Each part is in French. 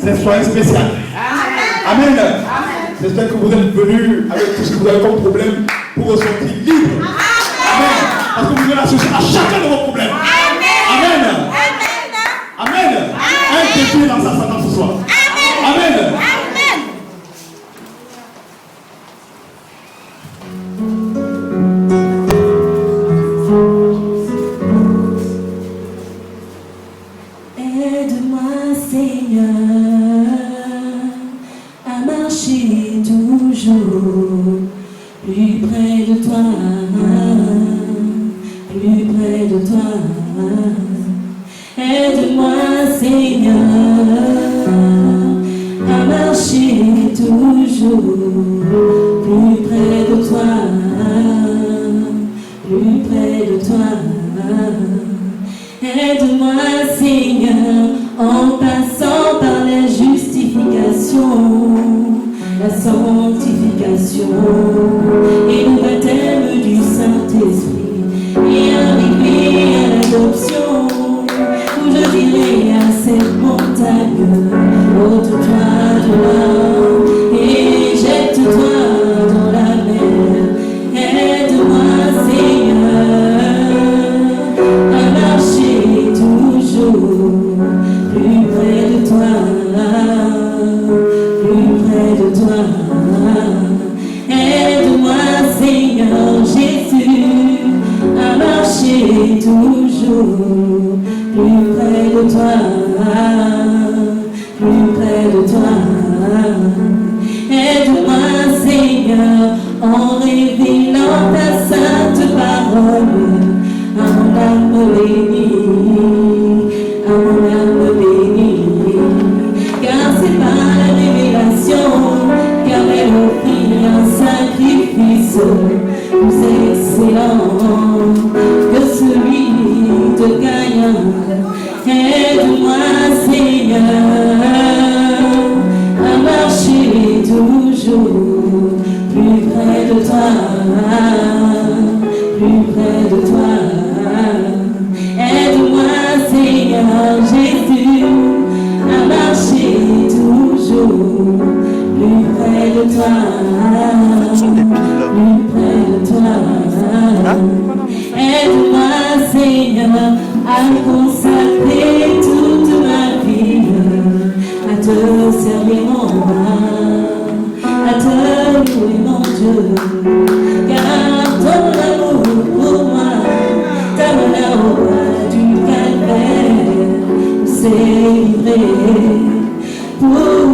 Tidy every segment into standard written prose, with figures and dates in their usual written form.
cette soirée spéciale. Amen. J'espère que vous êtes venus avec tout ce que vous avez comme problème pour ressortir libre. Amen. Parce que vous venez associer à chacun de vos problèmes. Amen. Amen. Un défi dans sa Satan ce soir. Amen. Aide-moi, Seigneur, à marcher toujours plus près de toi, plus près de toi. Aide-moi, Seigneur, à marcher toujours plus près de toi, plus près de toi. Aide-moi, Seigneur, en passant par la justification, la sanctification et le baptême du Saint-Esprit, et arriver à l'adoption, où je dirai à cette montagne, ôte-toi de là et jette-toi dans la mer. Aide-moi, Seigneur, à marcher toujours plus près de toi, plus près de toi. Aide-moi, Seigneur Jésus, à marcher toujours plus près de toi, plus près de toi. Aide-moi, Seigneur, en révélant ta sainte parole à mon âme bénie, à mon âme bénie. Car c'est par la révélation qu'elle offrit un sacrifice plus excellent que celui de Caïn. Aide-moi, Seigneur, à marcher toujours plus près de toi, plus près de toi. Aide-moi, Seigneur Jésus, à marcher toujours plus près de toi, plus près de toi. Aide-moi, Seigneur, à consacrer toute ma vie, à te servir mon roi, à te louer mon Dieu, car ton amour pour moi t'amena au roi du calvaire, s'est livré pour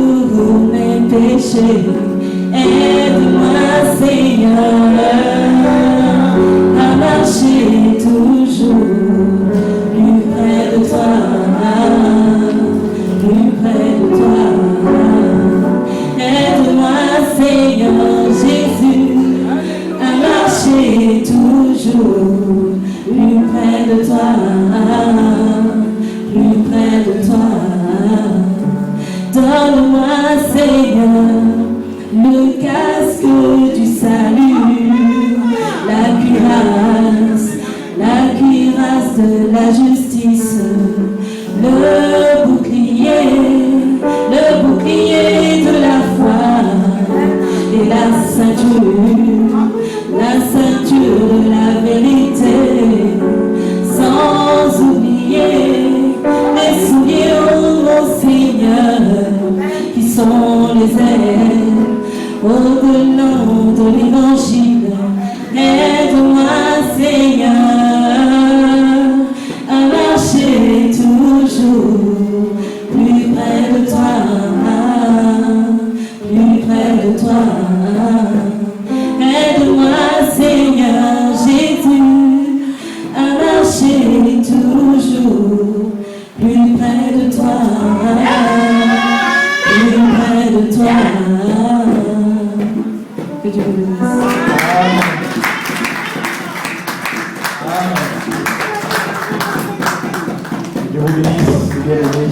mes péchés. Aide-moi, Seigneur, à marcher toujours plus près de toi, plus près de toi. Aide-moi, Seigneur Jésus, à marcher toujours plus près de toi, plus près de toi. Donne-moi, Seigneur, le casque du salut, la cuirasse de la justice, le bouclier de la foi et la ceinture de la vérité, sans oublier les souliers, oh mon Seigneur, qui sont les ailes au-delà de l'évangile. Aide-moi, Seigneur, à marcher toujours plus près de toi, plus près de toi. Aide-moi, Seigneur Jésus, à marcher toujours plus près de toi, plus près de toi. Que Dieu vous bénisse. Dieu vous bénisse, bien-aimés.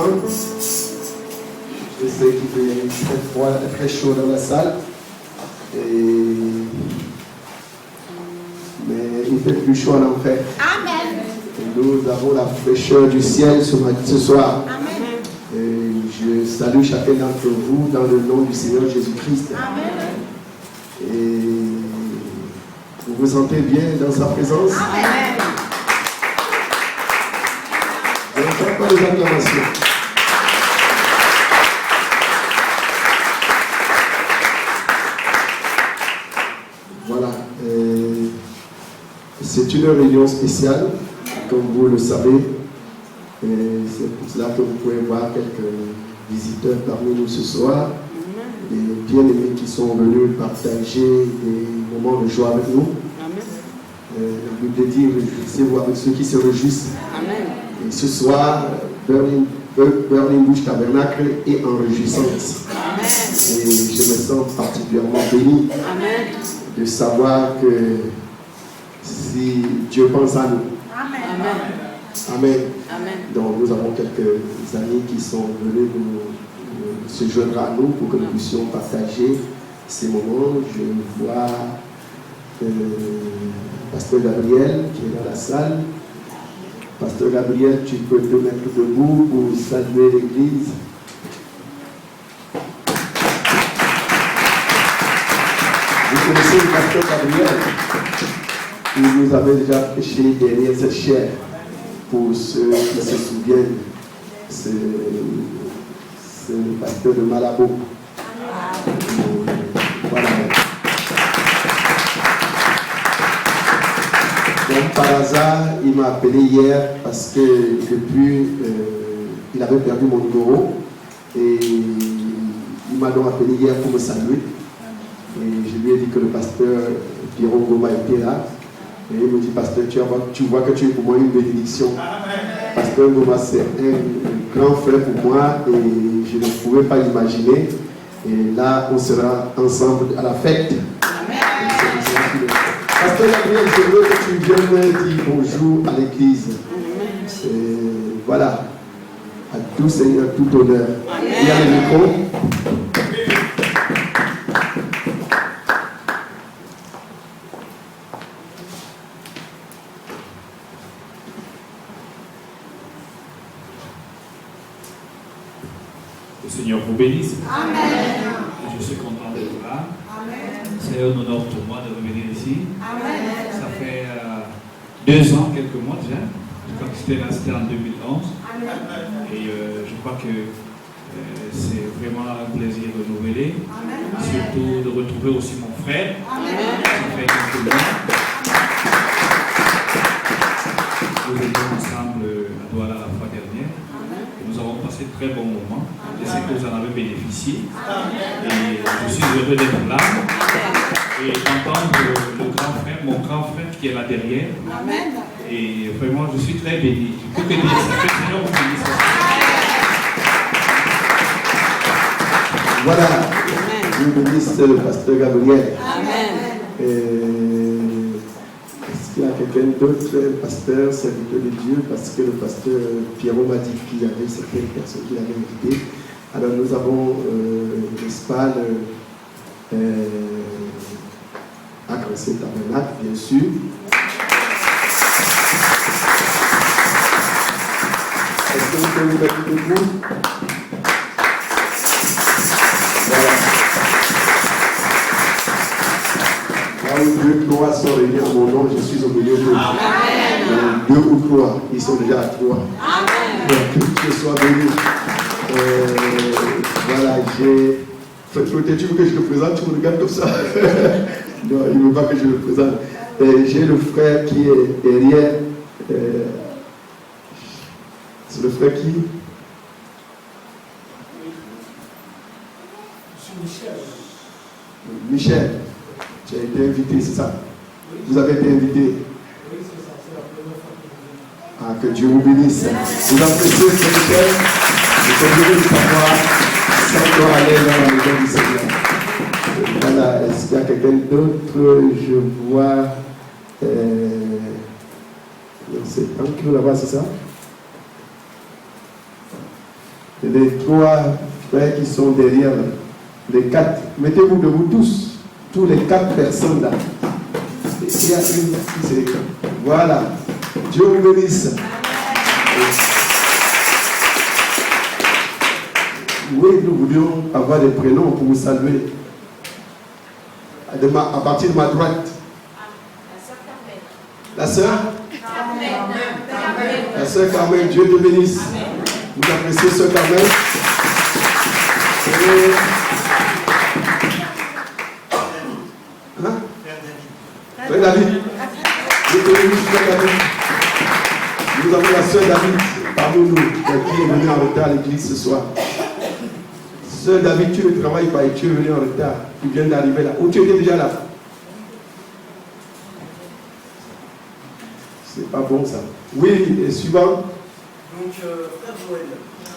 maintenant. Je sais qu'il fait très froid, très chaud dans la salle. Mais il fait plus chaud en enfer. Amen. Et nous avons la fraîcheur du ciel ce soir. Amen. Et je salue chacun d'entre vous dans le nom du Seigneur Jésus-Christ. Amen. Et vous vous sentez bien dans sa présence? Amen. Je n'entends pas les acclamations. Voilà. C'est une réunion spéciale, comme vous le savez. Et c'est pour cela que vous pouvez voir quelques visiteurs parmi nous ce soir. Des bien-aimés qui sont venus partager des moments de joie avec nous. La Bible dit, réjouissez-vous avec ceux qui se réjouissent. Amen. Et ce soir, Burning Bush Tabernacle est en réjouissance. Et je me sens particulièrement béni de savoir que si Dieu pense à nous. Amen. Amen. Amen. Donc nous avons quelques amis qui sont venus se joindre à nous pour que nous puissions partager ces moments. Je vois Pasteur Gabriel qui est dans la salle. Pasteur Gabriel, tu peux te mettre debout pour saluer l'église. Vous connaissez le Pasteur Gabriel? Il nous avait déjà prêché derrière cette chaire. Pour ceux qui se souviennent, c'est le pasteur de Malabo. Voilà. Donc par hasard, il m'a appelé hier parce que depuis, il avait perdu mon numéro et il m'a donc appelé hier pour me saluer. Et je lui ai dit que le pasteur Pierrot Goma était là. Et il me dit, pasteur, tu vois que tu es pour moi une bénédiction. Pasteur Goma, c'est un grand frère pour moi et je ne pouvais pas imaginer. Et là, on sera ensemble à la fête. Pasteur Gabriel, je veux que tu viennes me dire bonjour à l'église. Voilà. À tout Seigneur, tout honneur. Il y a le micro. Le Seigneur vous bénisse. Amen. Je suis content d'être là. Amen. C'est un honneur pour moi de revenir ici. Amen. Ça fait 2 ans, quelques mois déjà. Quand j'étais là, c'était en 2011. Amen. Et je crois que c'est vraiment un plaisir renouvelé. Amen. Surtout de retrouver aussi mon frère. Amen. Ça fait quelques mois. Nous étions ensemble à Douala la fois dernière. Et nous avons passé de très bons moments. Je sais que vous en avez bénéficié. Et je suis heureux d'être là. Et d'entendre le grand frère, mon grand frère qui est là derrière. Amen. Et vraiment, je suis très béni. Je peux que dire ça. Que le Seigneur vous bénisse. Voilà. Dieu bénisse le pasteur Gabriel. Amen. Est-ce qu'il y a quelqu'un d'autre, pasteur, serviteur de Dieu? Parce que le pasteur Pierrot m'a dit qu'il y avait certaines personnes qu'il avait invitées. Alors nous avons, n'est-ce pas, agressé le tabernacle, bien sûr. Est-ce que vous pouvez vous mettre debout? Voilà. Là où 2 croix sont réunis en mon nom, je suis au milieu d'eux. 2 ou 3, ils sont déjà à 3. Que Dieu soit béni. Voilà, j'ai. Peut-être tu veux que je te présente, tu me regardes comme ça. Non, il ne veut pas que je le présente. J'ai le frère qui est derrière. C'est le frère qui? Michel. Tu as été invité, c'est ça? Vous avez été invité? Ah, que Dieu vous bénisse. Vous appréciez ce Michel? Nous sommes heureux de savoir sans gloire aller dans la maison du Seigneur. Voilà, est-ce qu'il y a quelqu'un d'autre? Je vois. C'est un qui là-bas, c'est ça? Les 3 frères qui sont derrière, les 4. Mettez-vous debout tous les 4 personnes là. Il y a une qui c'est. Voilà. Dieu vous bénisse. Oui, nous voulions avoir des prénoms pour vous saluer. À partir de ma droite. La sœur La sœur Carmen, Dieu te bénisse. Vous appréciez sœur Carmen. Frère David. Dieu te bénisse, frère David. Nous avons la sœur David parmi nous, qui est venue en retard à l'église ce soir. Sœur David, tu ne travailles pas et tu es venu en retard. Tu viens d'arriver là. Ou tu étais déjà là? C'est pas bon ça. Oui, et suivant. Donc, Frère Joël.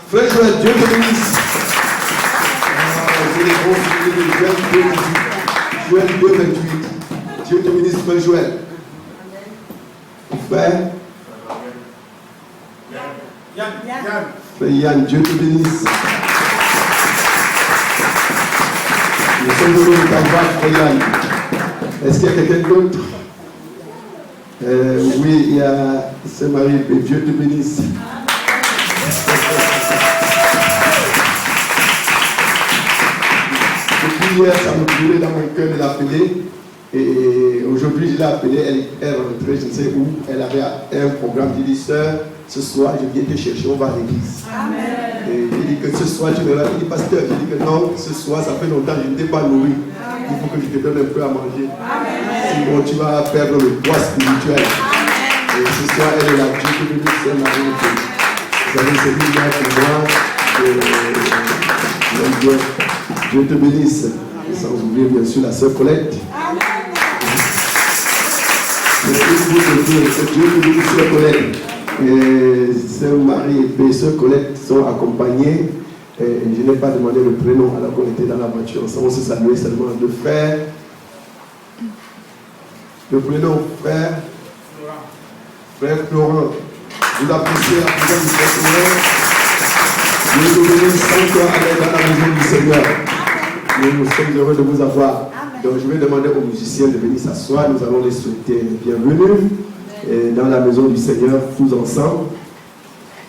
Frère Joël, Dieu te bénisse. C'est les bons Joël 2:28. Dieu te bénisse, Frère Joël. Frère Frère Yann, Dieu te bénisse. Nous sommes heureux de t'avoir, Frère Yann. Est-ce qu'il y a quelqu'un d'autre? Oui, il y a Saint-Marie, et Dieu te bénisse. Depuis hier, ça me brûlait dans mon cœur de l'appeler. Et aujourd'hui, je l'ai appelée, elle est rentrée, je ne sais où. Elle avait un programme. J'ai dit, sœur, ce soir, je viens te chercher, on va à l'église. Et j'ai dit que ce soir, tu verras. Il dit, pasteur, j'ai dit que non, ce soir, ça fait longtemps, je ne t'ai pas nourri. Il faut que je te donne un peu à manger. Sinon, tu vas perdre le poids spirituel. Et ce soir, elle est là. Dieu te bénisse, c'est Marie. Vous avez servi là pour moi. Dieu te bénisse. Et sans oublier, bien sûr, la sœur Colette. Dieu te bénisse, sœur Colette. Et sœur Marie et sœur Colette sont accompagnées. Et je n'ai pas demandé le prénom alors qu'on était dans la voiture ensemble. On se saluait seulement de frère. Le prénom frère Florent. Vous appréciez la présence du frère Florent. Dieu te bénisse sans toi aller dans la maison du Seigneur. Nous sommes heureux de vous avoir. Donc je vais demander aux musiciens de venir s'asseoir. Nous allons les souhaiter bienvenue dans la maison du Seigneur, tous ensemble.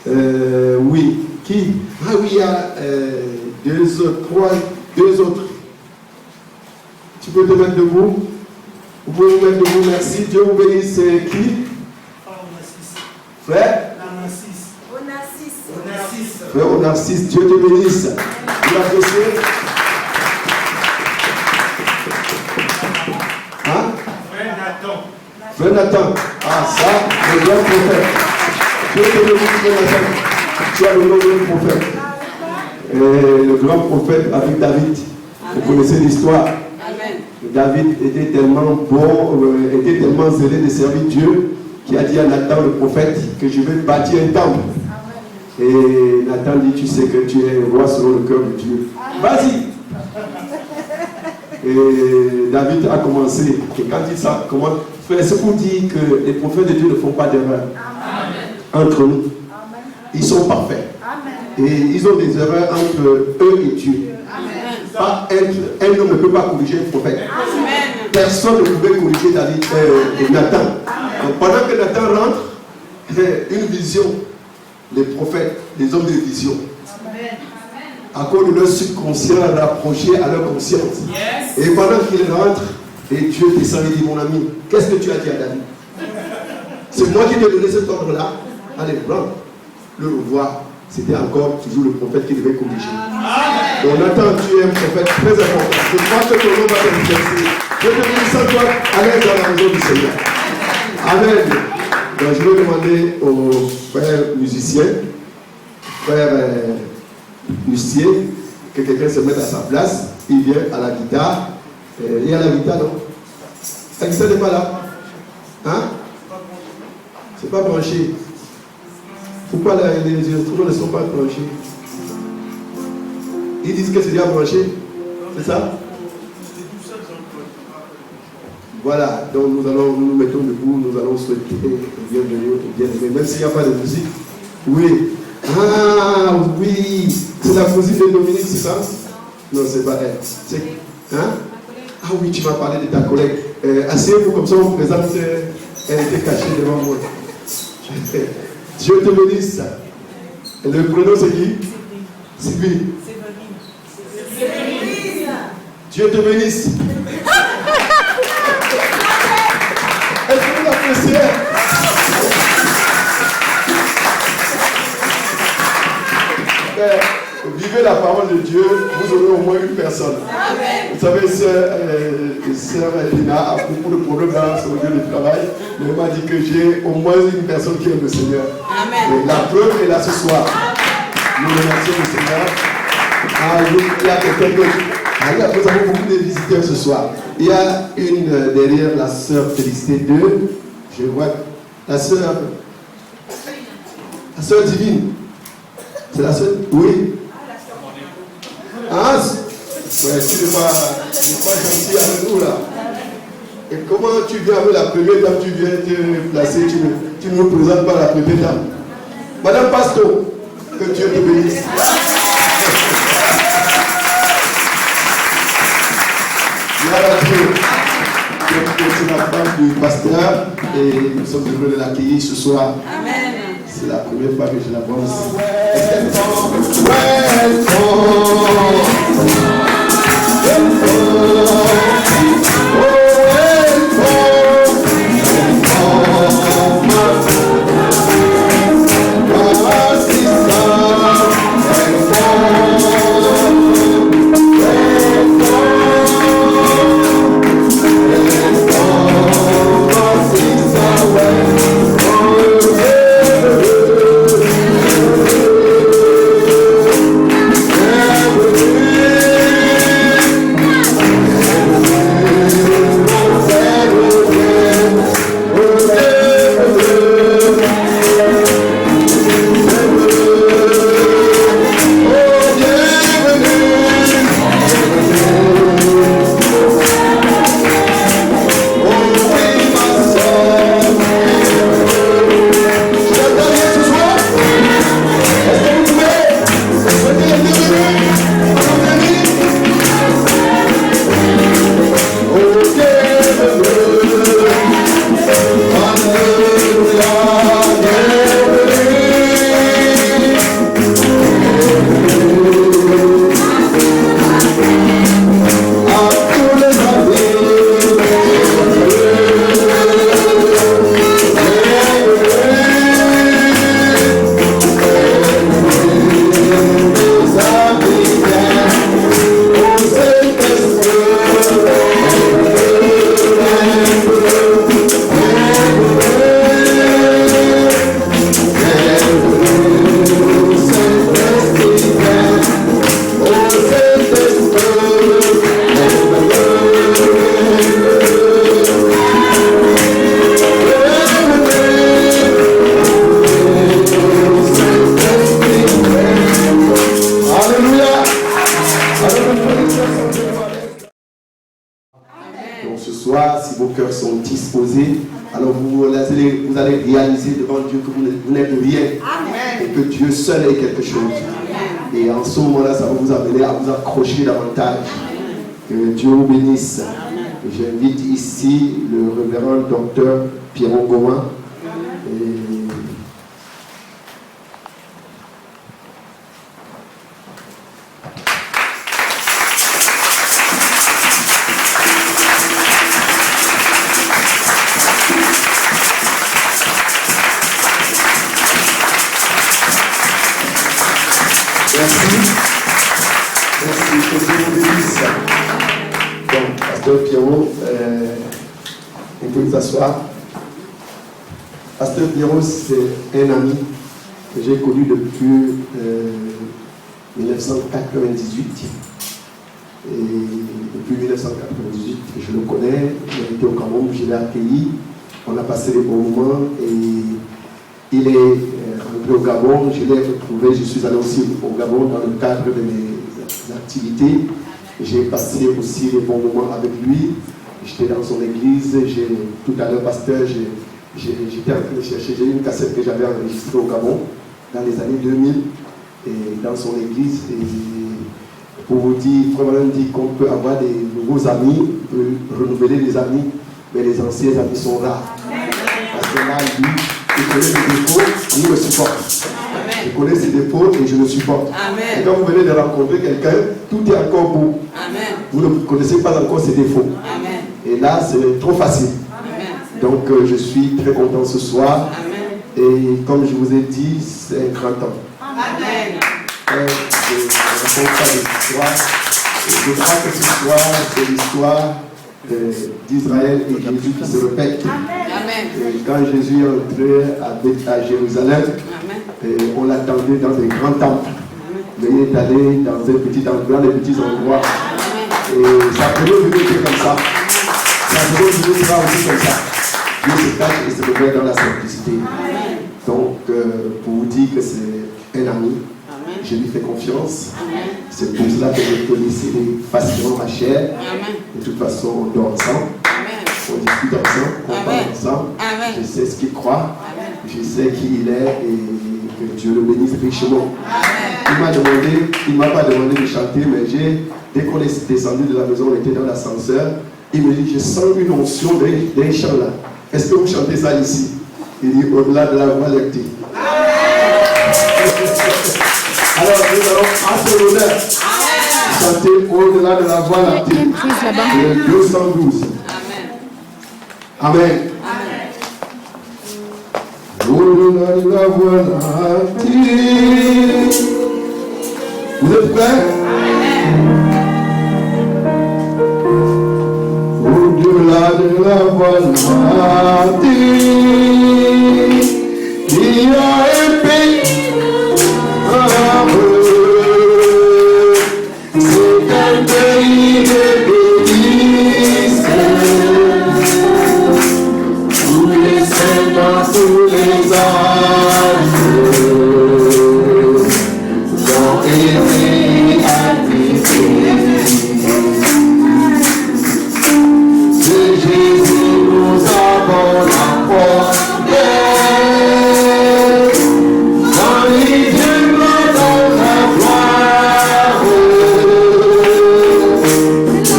Oui. Qui? Ah oui, il y a 2 autres. Tu peux te mettre debout? Vous pouvez vous mettre debout, merci. Dieu vous bénisse. C'est qui? Frère? Onassis. Frère Onassis, Dieu te bénisse. Vous l'appréciez? Hein? Frère Nathan. Ah, ça, le grand prophète. Dieu te bénisse, Frère Nathan. Tu as le nom du prophète. Et le grand prophète avec David. Vous connaissez l'histoire. David était tellement bon, était tellement zélé de servir Dieu, qui a dit à Nathan le prophète que je vais bâtir un temple. Et Nathan dit, tu sais que tu es roi selon le cœur de Dieu. Vas-y. Et David a commencé. Et quand il commence, c'est pour dire que les prophètes de Dieu ne font pas d'erreur entre nous. Ils sont parfaits. Amen. Et ils ont des erreurs entre eux et Dieu. Pas un homme ne peut pas corriger un prophète. Amen. Personne ne pouvait corriger David et Nathan. Donc, pendant que Nathan rentre, une vision, les prophètes, les hommes de vision, à cause de leur subconscient rapproché à leur conscience. Yes. Et pendant qu'il rentre, et Dieu descend et dit, mon ami, qu'est-ce que tu as dit à David? C'est moi qui t'ai donné cet ordre-là. Allez, prends. Le revoir, c'était encore toujours le prophète qui devait corriger. Donc Nathan, tu es un prophète très important. Je crois que ton nom va t'influencer. Je te bénis sans toi, allez dans la maison du Seigneur. Amen. Donc je vais demander aux frères musiciens, frère Lucier, que quelqu'un se mette à sa place. Il vient à la guitare. Il y a la guitare, non? La guitare n'est pas là. Hein? C'est pas branché. Pourquoi les instruments ne sont pas branchés? Ils disent que c'est déjà branché. C'est ça? Voilà, donc nous mettons debout, nous allons souhaiter bienvenue, bien-aimé, même s'il n'y a pas de musique. Oui, Ah oui, c'est la cousine de Dominique, c'est ça? Non, c'est pas elle. C'est... Hein? Ah oui, tu m'as parlé de ta collègue. Asseyez-vous comme ça, on vous présente. Elle était cachée devant moi. Dieu te bénisse. Et le prénom c'est qui? Sylvie. Dieu te bénisse. Est-ce que vous l'appréciez? Vivez la parole de Dieu, vous aurez au moins une personne. Amen. Vous savez, sœur Elina a beaucoup de problèmes dans son lieu de travail, mais elle m'a dit que j'ai au moins une personne qui aime le Seigneur. Amen. Et la preuve est là ce soir. Amen. Nous remercions le Seigneur. Ah, il y a quelqu'un d'autre. Nous avons beaucoup de visiteurs ce soir. Il y a une derrière la sœur Félicité 2. Je vois la sœur divine. C'est la sœur? Oui. Ah, ouais, tu n'es pas gentil avec nous là. Et comment tu viens avec la première dame, tu viens te placer, tu ne nous présentes pas la première dame. Madame Pasto, que Dieu te bénisse. C'est la femme du pasteur et nous sommes heureux de l'accueillir ce soir. Amen. C'est la première fois que je la vois ici. allez réaliser devant Dieu que vous n'êtes rien. Amen. Et que Dieu seul est quelque chose. Amen. Et en ce moment-là, ça va vous amener à vous accrocher davantage. Amen. Que Dieu vous bénisse. J'invite ici le révérend docteur Pierron Gomin. Pasteur Pierron, c'est un ami que j'ai connu depuis 1998. Et depuis 1998, je le connais. Il était au Cameroun, je l'ai accueilli. On a passé des bons moments et il est rentré au Gabon. Je l'ai retrouvé. Je suis allé aussi au Gabon dans le cadre de mes activités. J'ai passé aussi des bons moments avec lui. J'étais dans son église. Tout à l'heure, pasteur, j'étais en train de chercher. J'ai eu une cassette que j'avais enregistrée au Gabon. dans les années 2000 et dans son église. Et pour vous dire, Frère Branham dit qu'on peut avoir des nouveaux amis, on peut renouveler les amis, mais les anciens amis sont rares. Parce que là, lui, il connaît ses défauts, il me supporte. Je connais ses défauts et je le supporte. Amen. Et quand vous venez de rencontrer quelqu'un, tout est encore beau. Amen. Vous ne connaissez pas encore ses défauts. Amen. Et là, c'est trop facile. Amen. Donc, je suis très content ce soir. Amen. Et comme je vous ai dit, c'est un grand temps. Amen. Je ne raconte pas d'histoire. Je crois que ce soir, c'est l'histoire d'Israël et Jésus qui se répète. Amen. Et quand Jésus est entré à Jérusalem, on l'attendait dans des grands temples. Mais il est allé dans un petit endroit, dans des petits endroits. Et ça peut venir comme ça. Ça peut venir aussi comme ça. Dieu se cache et se révèle dans la simplicité. Donc, pour vous dire que c'est un ami, je lui fais confiance. C'est pour cela que je peux laisser facilement ma chair. De toute façon, on dort ensemble. On discute ensemble, on parle ensemble. Je sais ce qu'il croit. Je sais qui il est et que Dieu le bénisse richement. Il m'a pas demandé de chanter, mais dès qu'on est descendu de la maison, on était dans l'ascenseur. Il me dit, je sens une onction d'un chant là. Est-ce que vous chantez ça ici? Il dit, au-delà de la voie lactée. Alors, nous allons à son honneur chanter au-delà de la voie lactée. Le 212. Amen. Au-delà de la voie lactée. Vous êtes prêts? Au-delà de la voie lactée, il y a un pays heureux. C'est un pays de délices, tous les saints dans tous les âges ont été activés. De Jésus nous avons la première. Dans les dieux dans la gloire,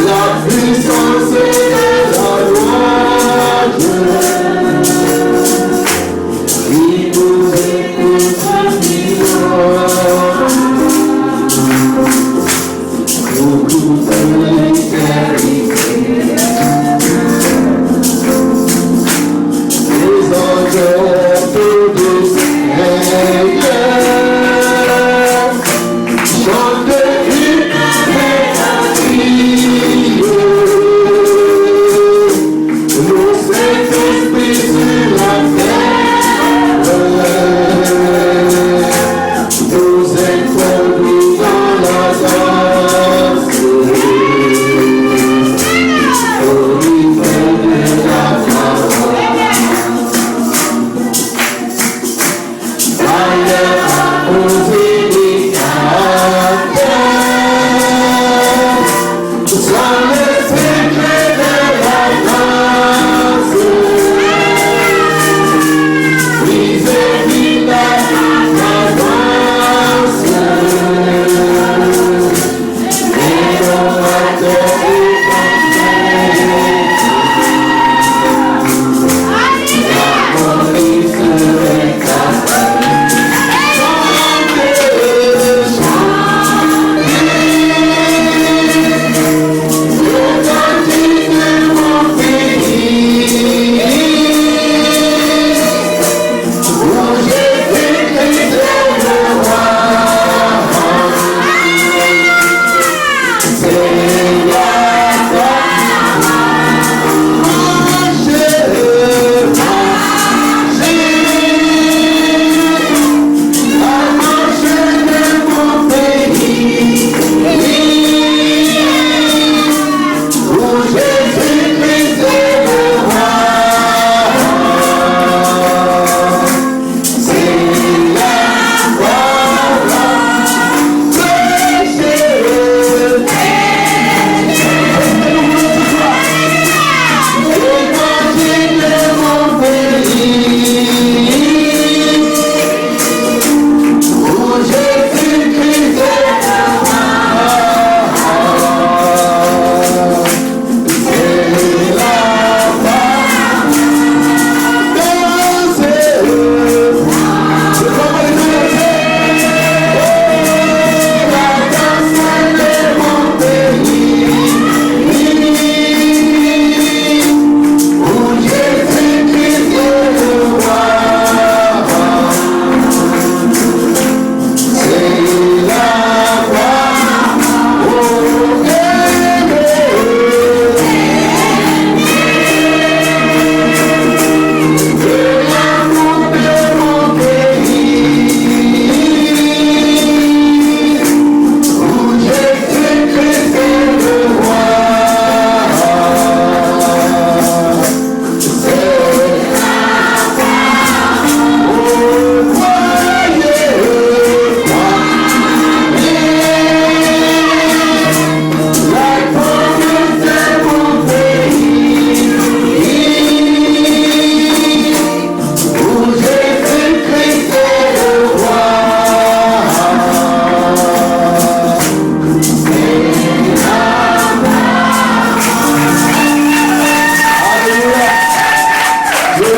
la puissance et la louange. Il nous écoute pour toute l'éternité. Les anges de Seigneur chantent une mélodie. Le Saint-Esprit sur la terre nous introduit dans la danse au rythme de la parole. Sois le secret de la grâce.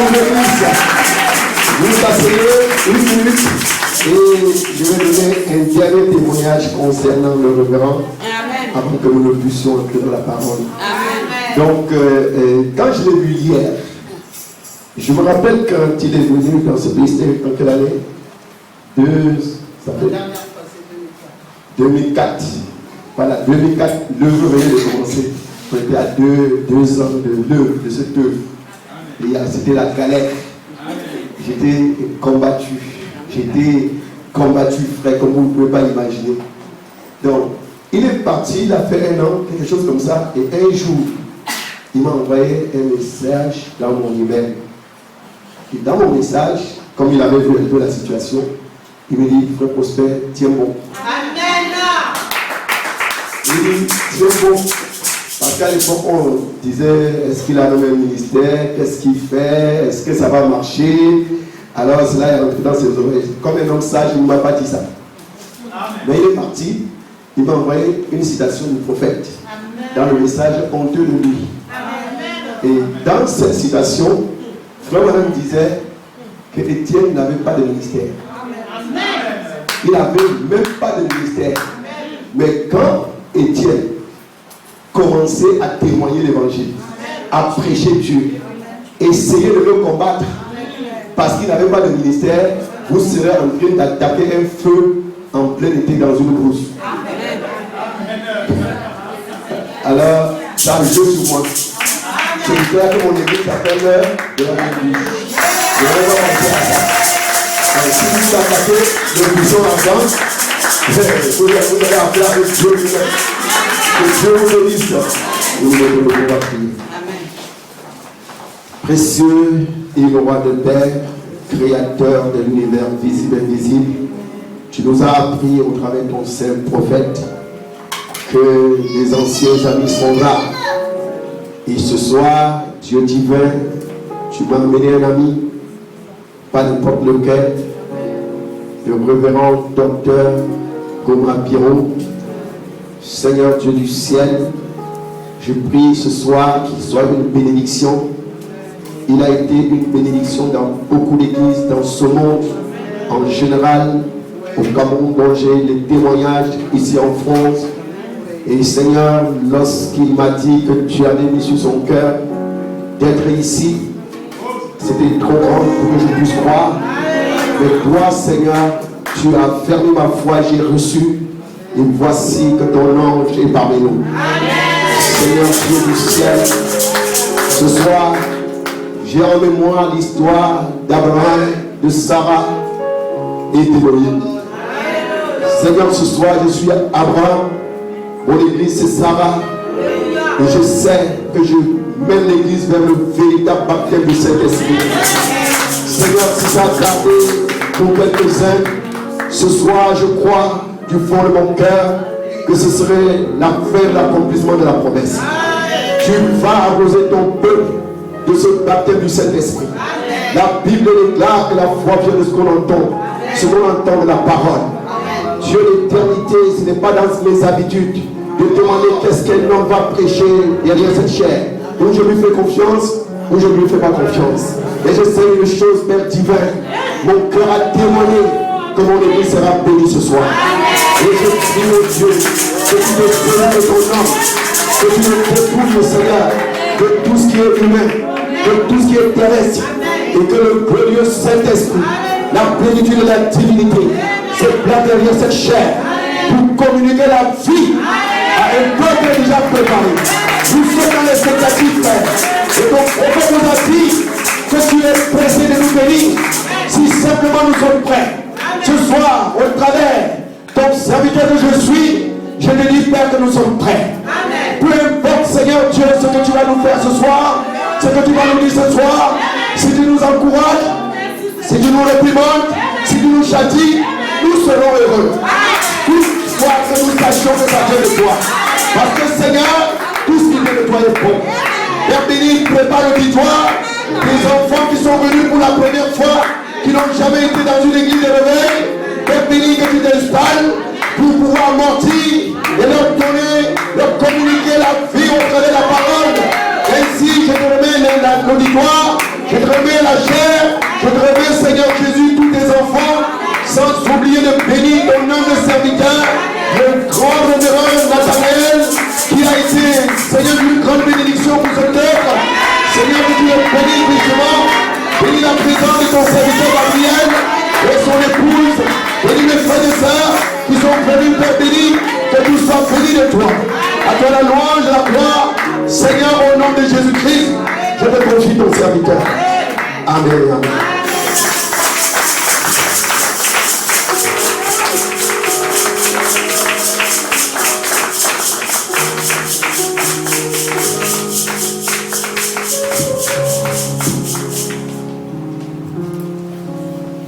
vous bénisse. Vous asseyez une minute et je vais donner un dernier témoignage concernant le révérend avant que nous ne puissions entrer dans la parole. Donc, quand je l'ai vu hier, je me rappelle quand il est venu dans ce pays, c'était en quelle année? 2004. Voilà, 2004, l'œuvre venait de commencer. On était à 2 ans de cette œuvre. Et c'était la galère. J'étais combattu, frère, comme vous ne pouvez pas imaginer. Donc, il est parti, il a fait 1 an, quelque chose comme ça, et un jour, il m'a envoyé un message dans mon email. Et dans mon message, comme il avait vu un peu la situation, il me dit, frère Prosper, tiens bon. Amen. Il dit, tiens bon. Parce qu'à l'époque, on disait, est-ce qu'il a le même ministère? Qu'est-ce qu'il fait? Est-ce que ça va marcher? Alors cela est rentré dans ses oreilles. Comme un homme sage, il ne m'a pas dit ça. Amen. Mais il est parti. Il m'a envoyé une citation du prophète. Amen. Dans le message honteux de lui. Amen. Et dans cette citation, Frère Madame disait que Étienne n'avait pas de ministère. Amen. Il n'avait même pas de ministère. Amen. Mais quand Étienne commençait à témoigner l'évangile, à prêcher Dieu, essayer de le combattre, parce qu'il n'avait pas de ministère, vous serez en train d'attaquer un feu en plein été dans une brousse. Alors, ça me joue sur moi. Je déclare que mon église s'appelle de la République. Je vais voir penser à ça. Si vous attaquez le buisson en danse, vous allez appeler avec Dieu lui-même. Que Dieu vous bénisse. Nous devons pouvoir prier. Précieux et roi de terre, créateur de l'univers visible et invisible, tu nous as appris au travers de ton saint prophète que les anciens amis sont là. Et ce soir, Dieu divin, tu m'as amené un ami, pas n'importe lequel, le révérend docteur Goma Piro. Seigneur Dieu du ciel, je prie ce soir qu'il soit une bénédiction. Il a été une bénédiction dans beaucoup d'églises, dans ce monde en général, au Cameroun, dont j'ai les témoignages ici en France. Et Seigneur, lorsqu'il m'a dit que tu avais mis sur son cœur d'être ici, c'était trop grand pour que je puisse croire. Mais toi, Seigneur, tu as fermé ma foi, j'ai reçu. Et voici que ton ange est parmi nous. Seigneur Dieu du ciel, ce soir, j'ai en mémoire l'histoire d'Abraham, de Sarah et d'Élohim. Seigneur, ce soir, je suis Abraham, mon église c'est Sarah, et je sais que je mène l'église vers le véritable baptême du Saint-Esprit. Seigneur, si ça a tardé pour quelques-uns, ce soir, je crois du fond de mon cœur que ce serait la fin de l'accomplissement de la promesse. Tu vas arroser ton peuple de ce baptême du Saint-Esprit. La Bible déclare que la foi vient de ce qu'on entend, de la parole. Dieu, l'éternité, ce n'est pas dans mes habitudes de demander qu'est-ce qu'un homme va prêcher derrière cette chair. Où je lui fais confiance, ou je ne lui fais pas confiance. Et je sais une chose, Père divin, mon cœur a témoigné que mon église sera bénie ce soir. Et je prie au Dieu que tu me bénis de ton nom, que tu me dépouilles, Seigneur, de tout ce qui est humain, de tout ce qui est terrestre, et que le glorieux Saint-Esprit, la plénitude de la divinité, se place derrière cette chair pour communiquer la vie à un peuple déjà préparé. Nous sommes dans l'expectative, frère. Et donc, prophète nous a dit que tu es pressé de nous bénir si simplement nous sommes prêts. Ce soir, au travers ton serviteur que je suis, je te dis, Père, que nous sommes prêts. Peu importe, Seigneur Dieu, ce que tu vas nous faire ce soir, ce que tu vas nous dire ce soir, si tu nous encourages, si tu nous réprimandes, si tu nous châties, nous serons heureux. Toutefois que nous sachions que ça vient de toi. Parce que Seigneur, tout ce qui vient de toi est bon. Père béni, prépare l'auditoire des enfants qui sont venus pour la première fois, qui n'ont jamais été dans une église de réveil. Père béni, que tu t'installes pour pouvoir mentir et leur donner, leur communiquer la vie au travers de la parole. Ainsi, je te remets l'auditoire, je te remets la chair, je te remets, Seigneur Jésus, tous tes enfants, sans oublier de bénir ton nom de serviteur, le grand révérend Nathanaël, qui a été, Seigneur, une grande bénédiction pour cette œuvre. Seigneur, que tu le bénis richement, bénis la présence de ton serviteur Gabriel et son épouse, bénis mes frères et sœurs qui sont venus te bénir, que tu sois béni de toi. À toi la louange, la gloire, Seigneur, au nom de Jésus-Christ, je te confie ton serviteur. Amen. Amen.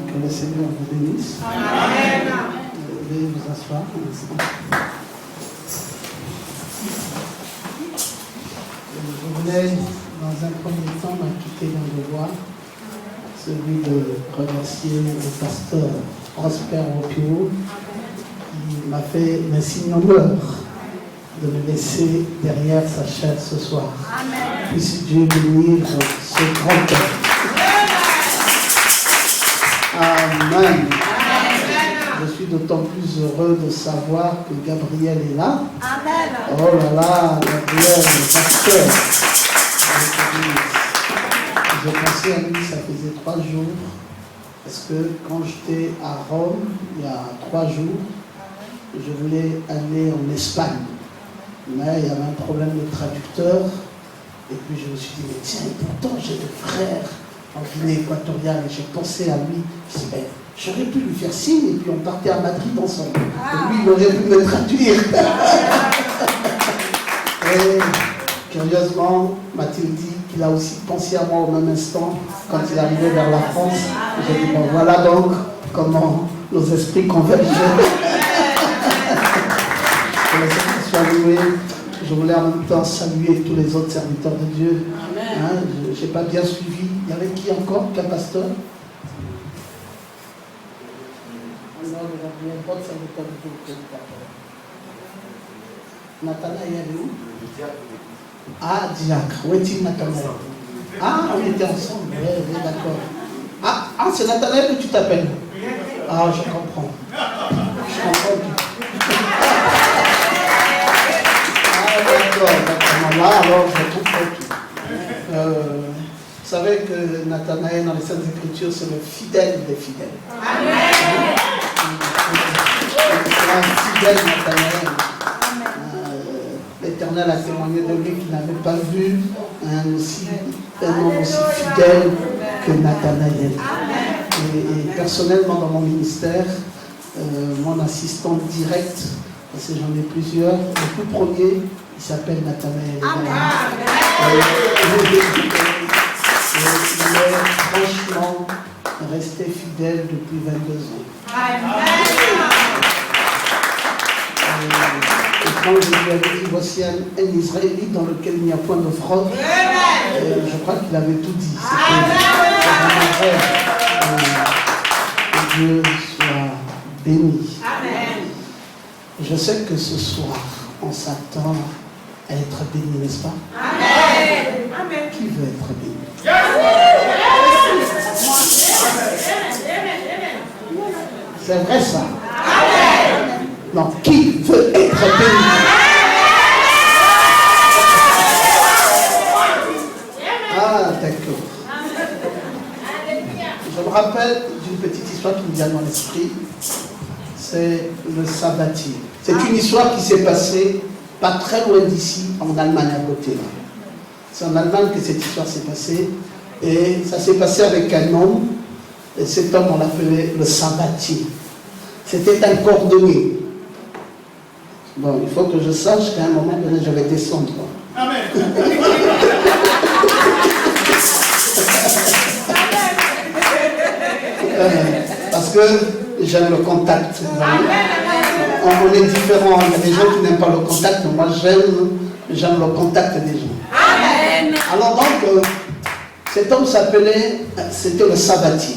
Que le Seigneur vous bénisse. Amen. Veuillez vous asseoir un instant. Je voulais, dans un premier temps, m'acquitter d'un devoir, celui de remercier le pasteur Prosper Opio, qui m'a fait l'insigne honneur de me laisser derrière sa chaise ce soir. Amen. Puisse Dieu bénir ce grand homme. Amen. Je suis d'autant plus heureux de savoir que Gabriel est là. Amen. Oh là là, Gabriel, le pasteur. Je pensais à lui, ça faisait 3 jours. Parce que quand j'étais à Rome, il y a 3 jours, je voulais aller en Espagne. Mais il y avait un problème de traducteur. Et puis je me suis dit, mais tiens, pourtant j'ai des frères en Guinée équatoriale. Et j'ai pensé à lui. Je me suis dit, j'aurais pu lui faire signe et puis on partait à Madrid ensemble. Et lui, il aurait pu me traduire. Et curieusement, Mathilde dit qu'il a aussi pensé à moi au même instant quand il arrivait vers la France. J'ai dit, bon, voilà donc comment nos esprits convergent. Que le Seigneur soit loué. Je voulais en même temps saluer tous les autres serviteurs de Dieu. Hein, je n'ai pas bien suivi. Il y avait qui encore? Quel pasteur? Nathanaël est où? Ah, diacre. Où est-il, Nathanaël? Ah, on était ensemble. Oui, d'accord. Ah, c'est Nathanaël que tu t'appelles? Ah, je comprends. Je comprends. Ah, d'accord. Là, alors, je comprends tout. Vous savez que Nathanaël, dans les Saintes Écritures, c'est le fidèle des fidèles. Amen. C'est un fidèle Nathanaël. L'Éternel a témoigné de lui qu'il n'avait pas vu un homme aussi fidèle que Nathanaël. Et personnellement, dans mon ministère, mon assistant direct, parce que j'en ai plusieurs, le tout premier, il s'appelle Nathanaël. Il est franchement resté fidèle depuis 22 ans. Et quand je lui avais dit, voici un Israélite dans lequel il n'y a point de fraude, je crois qu'il avait tout dit. C'était vraiment vrai. Que Dieu soit béni. Je sais que ce soir, on s'attend à être béni, n'est-ce pas? Amen. Qui veut être béni? C'est vrai ça? Amen. Non, qui veut être béni? Ah, d'accord. Je me rappelle d'une petite histoire qui me vient dans l'esprit. C'est le sabbatier. C'est une histoire qui s'est passée pas très loin d'ici, en Allemagne à côté. C'est en Allemagne que cette histoire s'est passée. Et ça s'est passé avec un homme. Et cet homme, on l'appelait le sabbatier. C'était un cordonnier. Bon, il faut que je sache qu'à un moment donné, je vais descendre. Amen. Parce que j'aime le contact. On est différents. Il y a des gens qui n'aiment pas le contact, mais moi j'aime le contact des gens. Amen. Alors donc, cet homme c'était le sabbatier.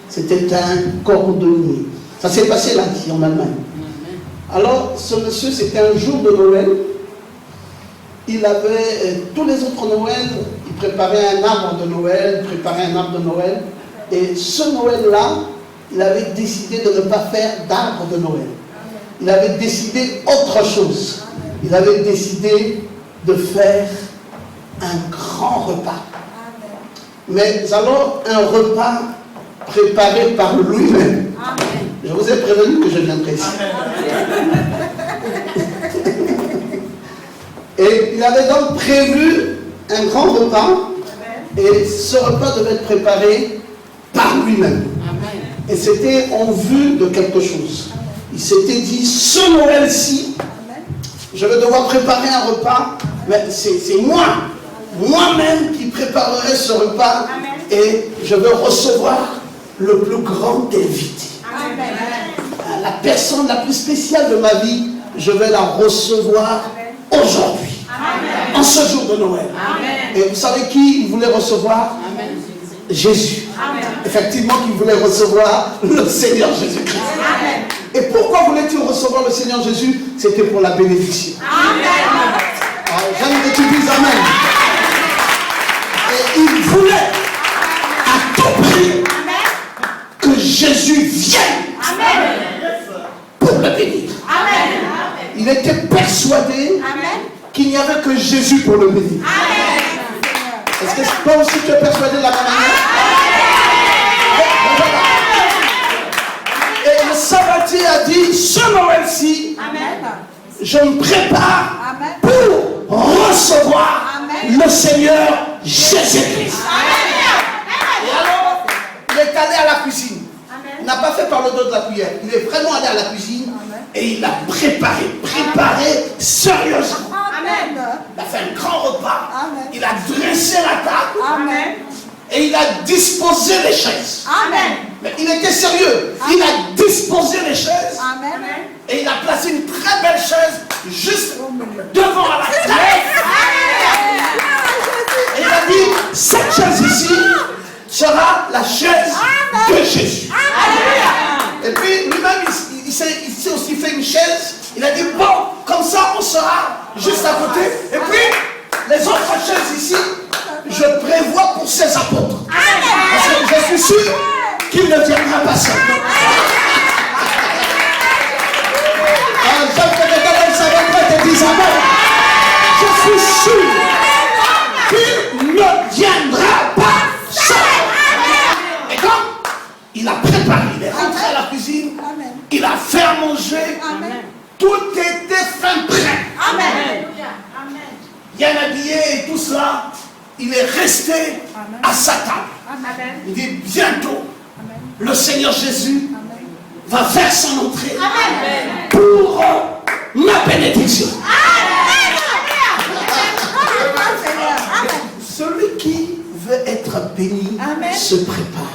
C'était un cordonnier. Ça s'est passé là, en Allemagne. Alors, ce monsieur, c'était un jour de Noël. Il avait tous les autres Noël, il préparait un arbre de Noël, et ce Noël-là, il avait décidé de ne pas faire d'arbre de Noël. Il avait décidé autre chose. Il avait décidé de faire un grand repas. Mais alors, un repas préparé par lui-même. Je vous ai prévenu que je viendrai ici. Et il avait donc prévu un grand repas. Et ce repas devait être préparé par lui-même. Et c'était en vue de quelque chose. Il s'était dit, ce Noël-ci, je vais devoir préparer un repas, mais c'est moi-même qui préparerai ce repas et je vais recevoir le plus grand invité. La personne la plus spéciale de ma vie, je vais la recevoir aujourd'hui, en ce jour de Noël. Et vous savez qui il voulait recevoir? Jésus. Effectivement, qu'il voulait recevoir le Seigneur Jésus-Christ. Et pourquoi voulait-il recevoir le Seigneur Jésus? C'était pour la bénédiction. J'aime que tu dises Amen. Et il voulait à tout prix que Jésus vienne pour le bénir. Il était persuadé qu'il n'y avait que Jésus pour le bénir. Est-ce que toi aussi tu es persuadé de la même manière? Et le sabbatier a dit, ce Noël-ci, je me prépare pour recevoir le Seigneur Jésus-Christ. Et alors, il est allé à la cuisine. Il n'a pas fait par le dos de la cuillère. Il est vraiment allé à la cuisine et il a préparé sérieusement. Il a fait un grand repas. Il a dressé la table. Et il a disposé les chaises. Mais il était sérieux. Il a disposé les chaises. Et il a placé une très belle chaise juste devant la table. Et il a dit, cette chaise ici sera la chaise de Jésus. Et puis lui-même, il s'est aussi fait une chaise. Il a dit, bon, comme ça on sera juste à côté. Et puis, les autres chaises ici, je prévois pour ses apôtres. Parce que je suis sûr qu'il ne viendra pas seul. J'aime que les gars ça va te dire Amen. Je suis sûr qu'il ne viendra pas seul. Et comme il a préparé, il est rentré à la cuisine, il a fait à manger, tout était fin prêt. Bien habillé et tout cela, il est resté à sa table. Il dit bientôt, le Seigneur Jésus va faire son entrée pour ma bénédiction. Celui qui veut être béni se prépare.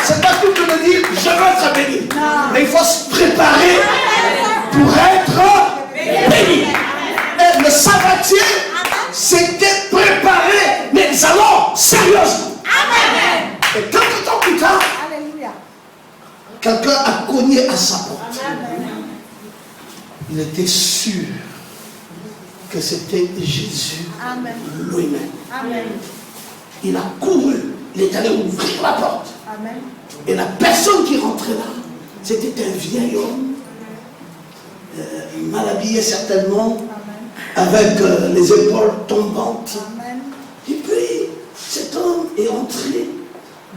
C'est pas tout de me dire je veux être béni. Mais il faut se préparer pour être béni. Et le sabbatier s'était préparé, mais allons sérieusement. Et quelques temps plus tard, quelqu'un a cogné à sa porte. Il était sûr que c'était Jésus lui-même. Il a couru, il est allé ouvrir la porte. Et la personne qui rentrait là, c'était un vieil homme, mal habillé certainement, avec les épaules tombantes. Et puis, cet homme est entré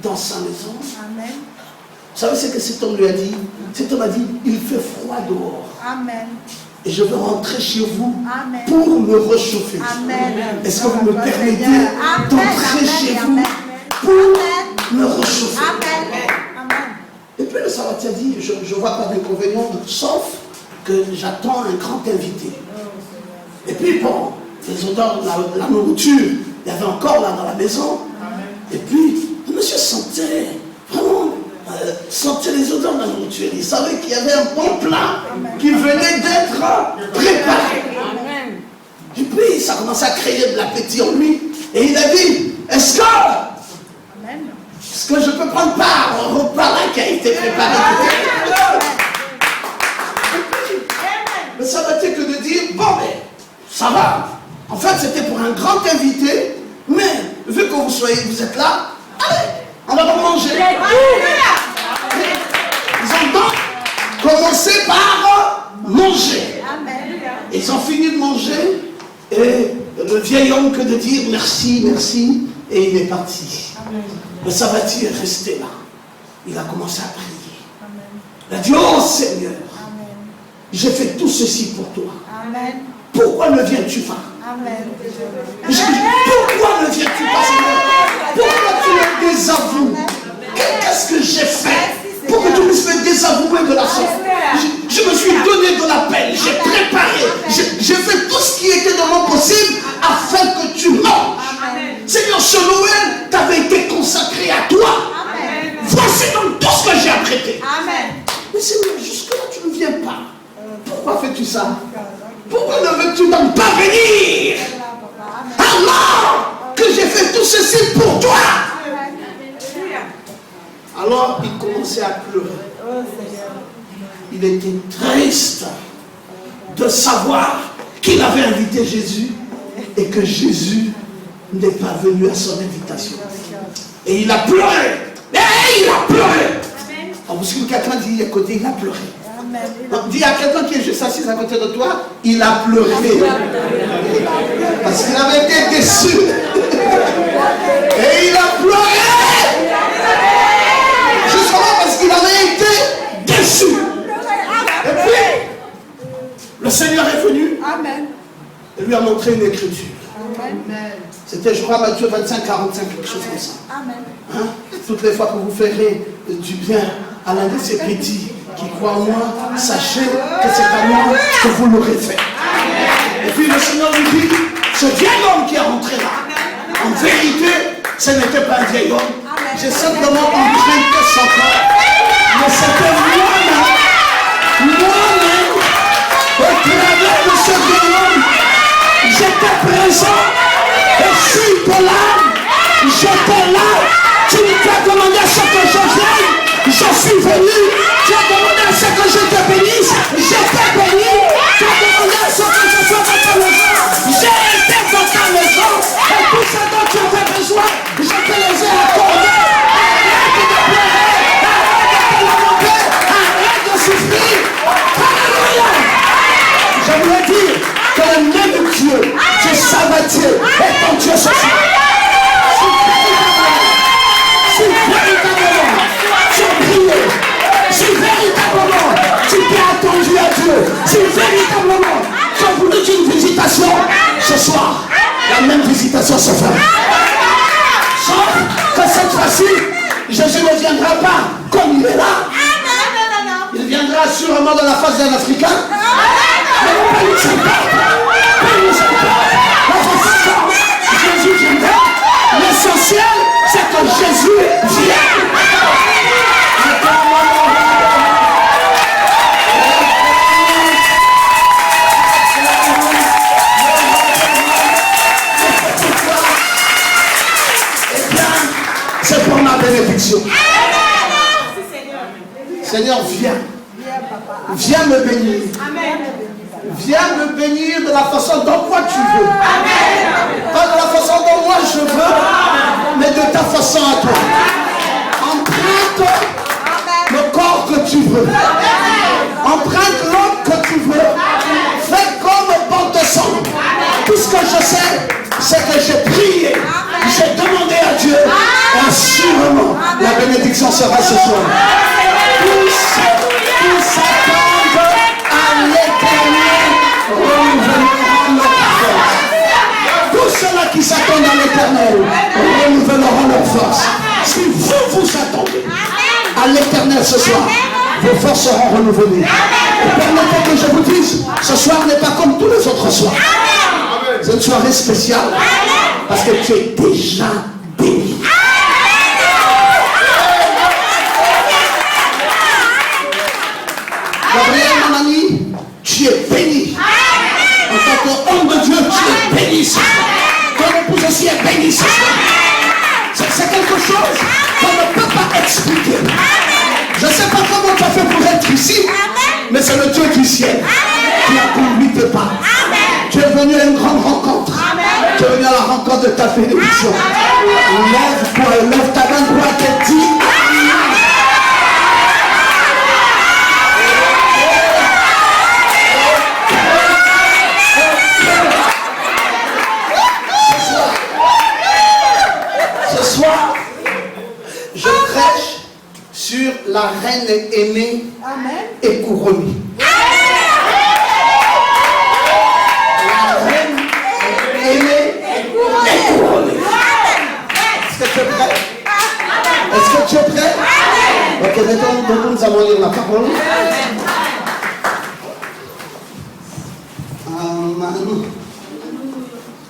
dans sa maison. Vous savez ce que cet homme lui a dit? Cet homme a dit, il fait froid dehors. Et je veux rentrer chez vous pour me réchauffer. Est-ce que vous me permettez d'entrer chez vous pour me réchauffer? Et puis le sabbatier a dit, je ne vois pas d'inconvénient, sauf que j'attends un grand invité. Et puis bon, les odeurs, la nourriture, il y avait encore là dans la maison. Et puis, le monsieur sentait vraiment, sentait les odeurs de la nourriture. Il savait qu'il y avait un bon plat qui venait d'être préparé. Et puis, ça commençait à créer de l'appétit en lui. Et il a dit, est-ce que je peux prendre part au repas là qui a été préparé? Et puis, le sabbatier que de dire, bon, mais ça va, En fait, c'était pour un grand invité, mais vu que vous êtes là, allez, on va donc manger. Ils ont donc commencé par manger. Ils ont fini de manger et le vieil homme que de dire merci, merci, et il est parti. Le sabbatier est resté là. Il a commencé à prier. Il a dit, oh Seigneur, j'ai fait tout ceci pour toi. Pourquoi ne viens-tu pas? Pourquoi ne viens-tu pas, Seigneur? Pourquoi tu me désavoues? Qu'est-ce que j'ai fait pour que tu puisses me désavouer de la sorte? Je me suis donné de la peine, j'ai préparé, j'ai fait tout ce qui était de mon possible afin que tu manges. Seigneur, ce Noël t'avait été consacré à toi. Voici donc tout ce que j'ai apprêté. Mais Seigneur, jusque-là, tu ne viens pas. Pourquoi fais-tu ça? Pourquoi ne veux-tu donc pas venir? Alors que j'ai fait tout ceci pour toi. Alors il commençait à pleurer. Il était triste de savoir qu'il avait invité Jésus et que Jésus n'est pas venu à son invitation. Et il a pleuré. Et il a pleuré. Parce que quelqu'un dit à côté, il a pleuré. Donc, dis à quelqu'un qui est juste assis à côté de toi, il a pleuré. Parce qu'il avait été déçu. Et il a pleuré. Justement parce qu'il avait été déçu. Et puis, le Seigneur est venu et lui a montré une écriture. C'était, je crois, Matthieu 25, 45, quelque chose comme ça. Hein? Toutes les fois que vous ferez du bien à l'un de ces petits qui croient en moi, sachez que c'est à moi que vous l'aurez fait. Et puis le Seigneur lui dit, ce vieil homme qui est rentré là, en vérité, ce n'était pas un vieil homme. J'ai simplement emprunté son corps. Mais c'était moi-même, au travers de ce vieil homme, j'étais présent, et suis de l'âme, j'étais là. Tu m'as demandé à ce que je vienne, je suis venu. Tu as demandé à ce que je te bénisse, je t'ai béni. Tu as demandé à ce que je sois dans ta maison, j'ai été dans ta maison. Et tout ce dont tu avais besoin, je te les ai accordés. Arrête de pleurer, arrête de te lamenter, arrête de souffrir. Alléluia. Je voulais dire que le même Dieu, Dieu Sabbatier, est ton Dieu ce soir. Si véritablement tu as prié, si véritablement tu t'es attendu à Dieu, si véritablement tu as voulu une visitation, ce soir, la même visitation se fera. Sauf que cette fois-ci, Jésus ne viendra pas comme il est là. Il viendra sûrement dans la face d'un Africain. Mais pas une seule porte. Pas une seule porte. Jésus viendra. L'essentiel, c'est que Jésus vienne. Eh bien, c'est pour ma bénédiction. Seigneur, viens. Viens me bénir. Viens me bénir de la façon dont toi tu veux. Pas de la façon dont moi je veux, mais de ta façon à toi. Emprunte le corps que tu veux. Emprunte l'homme que tu veux. Fais comme bon te semble. Tout ce que je sais, c'est que j'ai prié. J'ai demandé à Dieu. Et assurément, la bénédiction sera ce soir. Tous s'attendent à l'Éternel renouvelleront leur force. Tous ceux-là qui s'attendent à l'Éternel renouvelleront leur force. Si vous vous attendez à l'Éternel ce soir, vos forces seront renouvelées. Et permettez que je vous dise, ce soir n'est pas comme tous les autres soirs. C'est une soirée spéciale parce que tu es déjà béni. Gabriel, mon ami, tu es béni. En tant qu'homme de Dieu, tu es béni ce soir. Ton épouse aussi est bénie ce soir. C'est quelque chose qu'on ne peut pas expliquer. Je ne sais pas comment tu as fait pour être ici, mais c'est le Dieu du ciel qui a conduit tes pas. Tu es venu à une grande rencontre. Tu es venu à la rencontre de ta bénédiction. Lève ta main droite et dis Amen. Ce soir, je prêche sur la reine aimée et couronnée. La reine aimée et couronnée. Est-ce que tu es prêt? Est-ce que tu es prêt? Ok, maintenant nous allons lire la parole. Amen.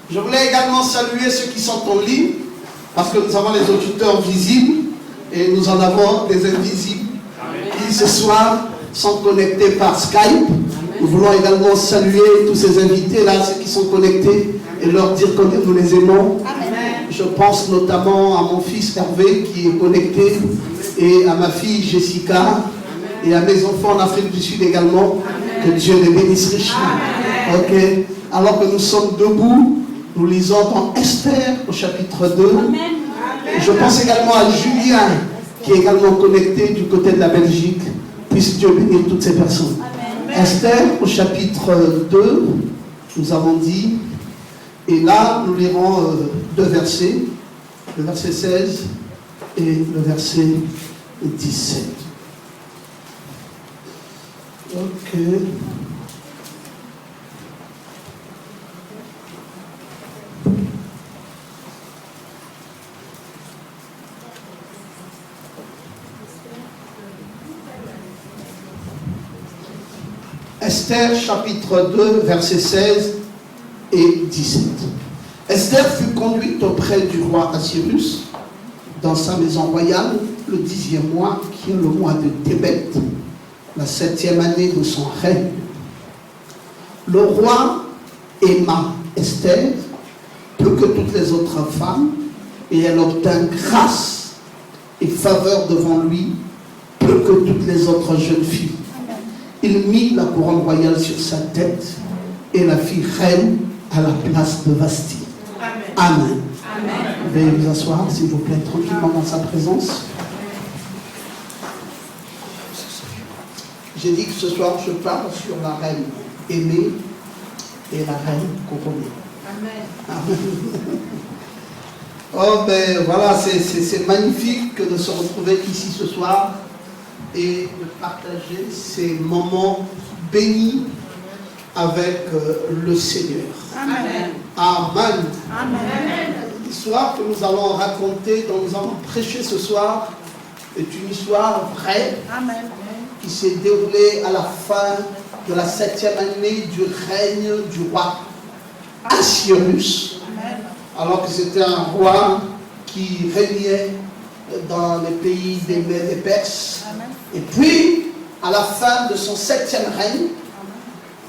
Je voulais également saluer ceux qui sont en ligne, parce que nous avons les auditeurs visibles et nous en avons des invisibles qui ce soir sont connectés par Skype. Nous voulons également saluer tous ces invités-là, ceux qui sont connectés, et leur dire que nous les aimons. Je pense notamment à mon fils Hervé qui est connecté, et à ma fille Jessica, et à mes enfants en Afrique du Sud également. Que Dieu les bénisse richement. Ok. Alors que nous sommes debout, nous lisons dans Esther au chapitre 2. Et je pense également à Julien qui est également connecté du côté de la Belgique. Puisse Dieu bénir toutes ces personnes. Esther au chapitre 2, nous avons dit, et là nous lirons deux versets, le verset 16 et le verset 17. Ok. Esther chapitre 2 versets 16 et 17. Esther fut conduite auprès du roi Assyrus dans sa maison royale le 10e mois, qui est le mois de Tébet, la 7e année de son règne. Le roi aima Esther plus que toutes les autres femmes, et elle obtint grâce et faveur devant lui plus que toutes les autres jeunes filles. Il mit la couronne royale sur sa tête et la fit reine à la place de Vasti. Amen. Amen. Veuillez vous asseoir, s'il vous plaît, tranquillement dans sa présence. J'ai dit que ce soir, je parle sur la reine aimée et la reine couronnée. Amen. Oh ben voilà, c'est magnifique de se retrouver ici ce soir et de partager ces moments bénis avec le Seigneur. Amen. Amen. Amen. L'histoire que nous allons raconter, dont nous allons prêcher ce soir, est une histoire vraie. Amen. Qui s'est déroulée à la fin de la 7e année du règne du roi Assyrus. Amen. Alors que c'était un roi qui régnait dans les pays des Perses. Amen. Et puis, à la fin de son 7e règne,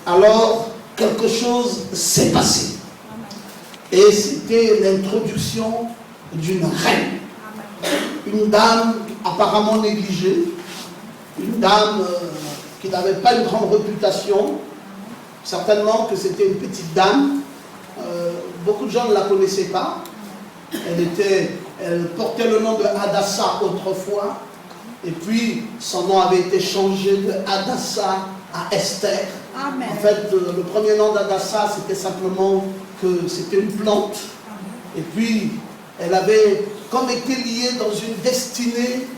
alors quelque chose s'est passé. Et c'était l'introduction d'une reine. Une dame apparemment négligée, une dame qui n'avait pas une grande réputation. Certainement que c'était une petite dame. Beaucoup de gens ne la connaissaient pas. Elle portait le nom de Hadassa autrefois. Et puis, son nom avait été changé de Hadassa à Esther. Amen. En fait, le premier nom d'Hadassa, c'était simplement que c'était une plante. Amen. Et puis, elle avait comme été liée dans une destinée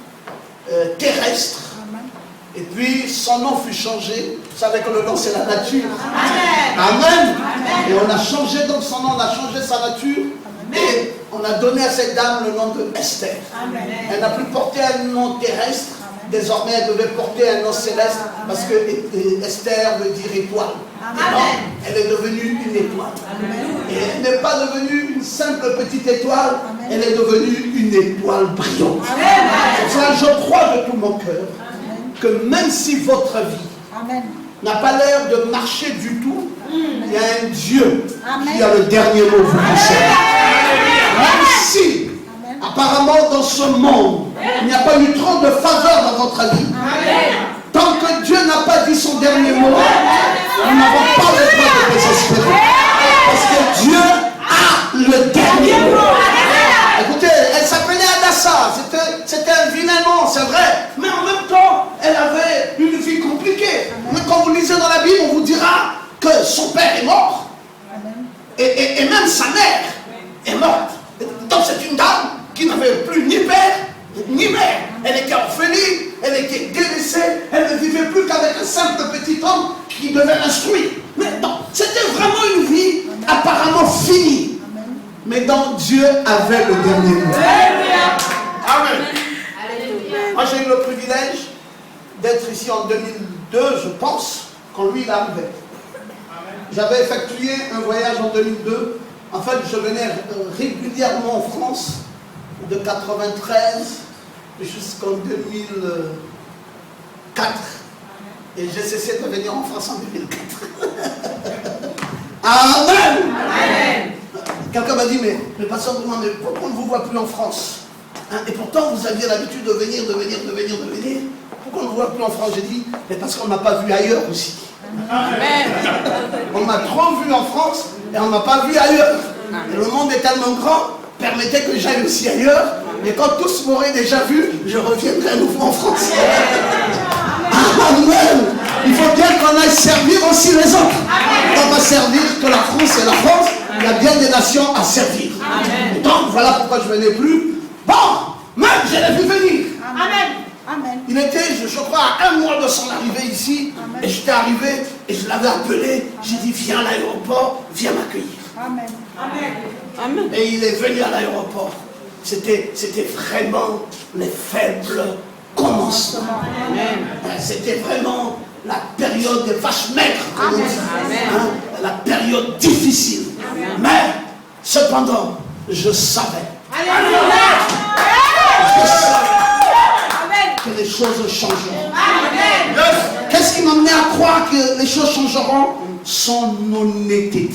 terrestre. Amen. Et puis, son nom fut changé. Vous savez que le nom, c'est la nature. Amen. Amen. Amen. Et on a changé donc son nom, on a changé sa nature. Amen. Et on a donné à cette dame le nom de Esther. Amen. Elle n'a plus porté un nom terrestre. Désormais, elle devait porter un nom céleste parce que Esther veut dire étoile. Non, elle est devenue une étoile. Amen. Et elle n'est pas devenue une simple petite étoile, amen, elle est devenue une étoile brillante. C'est ça, je crois de tout mon cœur que même si votre vie n'a pas l'air de marcher du tout, il y a un Dieu qui a le dernier mot vous concerne. Même si apparemment dans ce monde il n'y a pas eu trop de faveur dans votre vie, tant que Dieu n'a pas dit son dernier mot, nous n'avons pas le droit de désespérer. Dieu a le dernier mot. Écoutez, elle s'appelait Adassa. C'était un vilain nom, c'est vrai. Mais en même temps, elle avait une vie compliquée. Mais quand vous lisez dans la Bible, on vous dira que son père est mort. Et même sa mère est morte. Donc c'est une dame qui n'avait plus ni père ni mère. Elle était orpheline, elle était délaissée, elle ne vivait plus qu'avec un simple petit homme qui devait l'instruire. Mais non, c'était vraiment une vie apparemment finie. Mais dont Dieu avait le dernier mot. Amen. Moi j'ai eu le privilège d'être ici en 2002, je pense, quand lui il arrivait. J'avais effectué un voyage en 2002. En fait, je venais régulièrement en France, de 93 jusqu'en 2004. Et j'ai cessé de venir en France en 2004. Amen. Amen. Quelqu'un m'a dit, mais pasteur, pourquoi on ne vous voit plus en France, hein? Et pourtant, vous aviez l'habitude de venir. Pourquoi on ne vous voit plus en France? J'ai dit, mais parce qu'on ne m'a pas vu ailleurs aussi. Amen. On m'a trop vu en France et on ne m'a pas vu ailleurs. Et le monde est tellement grand, permettez que j'aille aussi ailleurs. Et quand tous m'auraient déjà vu, je reviendrai à nouveau en France. Amen. Il faut bien qu'on aille servir aussi les autres. On ne va pas servir que la France et la France. Il y a bien des nations à servir. Amen. Donc voilà pourquoi je ne venais plus. Bon, même je l'ai vu venir. Amen. Amen. Il était, je crois, à 1 mois de son arrivée ici. Amen. Et j'étais arrivé et je l'avais appelé. J'ai dit, viens à l'aéroport, viens m'accueillir. Amen. Amen. Et il est venu à l'aéroport. C'était vraiment les faibles commencements. C'était vraiment la période des vaches maigres, comme on dit. Hein, la période difficile. Amen. Mais, cependant, je savais. Que les choses changeront. Qu'est-ce qui m'amenait à croire que les choses changeront? Son honnêteté. Et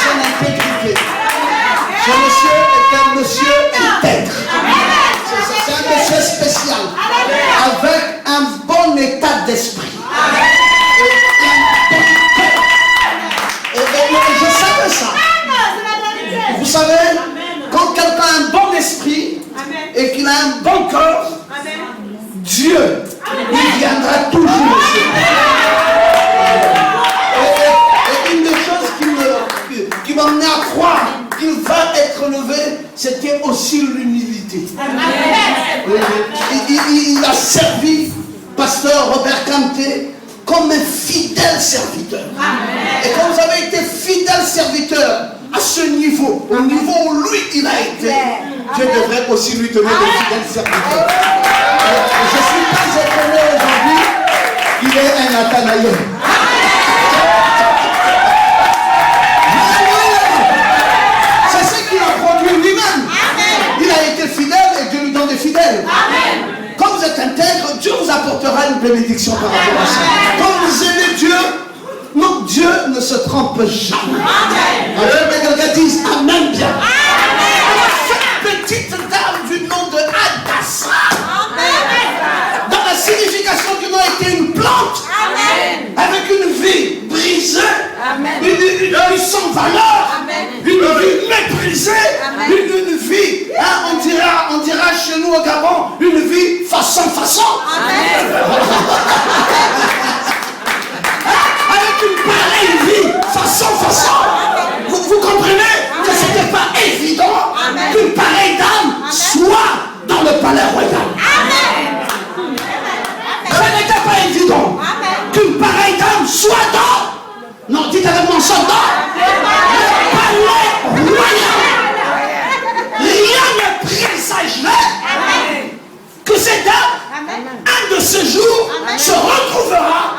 son intégrité. Ce monsieur est un monsieur intègre. C'est un monsieur spécial. Avec un bon état d'esprit. Et je savais ça. Vous savez, quand quelqu'un a un bon esprit et qu'il a un bon cœur, Dieu, il viendra toujours aussi. Et une des choses qui m'a amené à croire qu'il va être levé, c'était aussi l'humilité. Il a servi pasteur Robert Kanté comme un fidèle serviteur. Et quand vous avez été fidèle serviteur à ce niveau, au niveau où lui il a été, Dieu devrait aussi lui donner des fidèles serviteurs. Je ne suis pas étonné aujourd'hui, il est un Nathanaël. C'est ce qu'il a produit lui-même. Il a été fidèle et Dieu lui donne des fidèles. Quand vous êtes intègre, Dieu vous apportera une bénédiction par rapport à ça. Quand vous aimez Dieu, non, Dieu ne se trompe jamais. Mais quelqu'un dise Amen bien. Cette petite dame du nom de Adassa, dans la signification du nom était une plante, avec une vie brisée, une vie sans valeur, une vie méprisée, une vie, hein, on dira chez nous au Gabon, une vie façon. Avec une pareille vie, façon. Vous comprenez que ce n'était pas évident qu'une pareille dame soit dans le palais royal. Ce n'était pas évident qu'une pareille dame soit dans, non, dites avec moi, soit dans le palais royal. Rien ne présageait que cette dame, un de ces jours, se retrouvera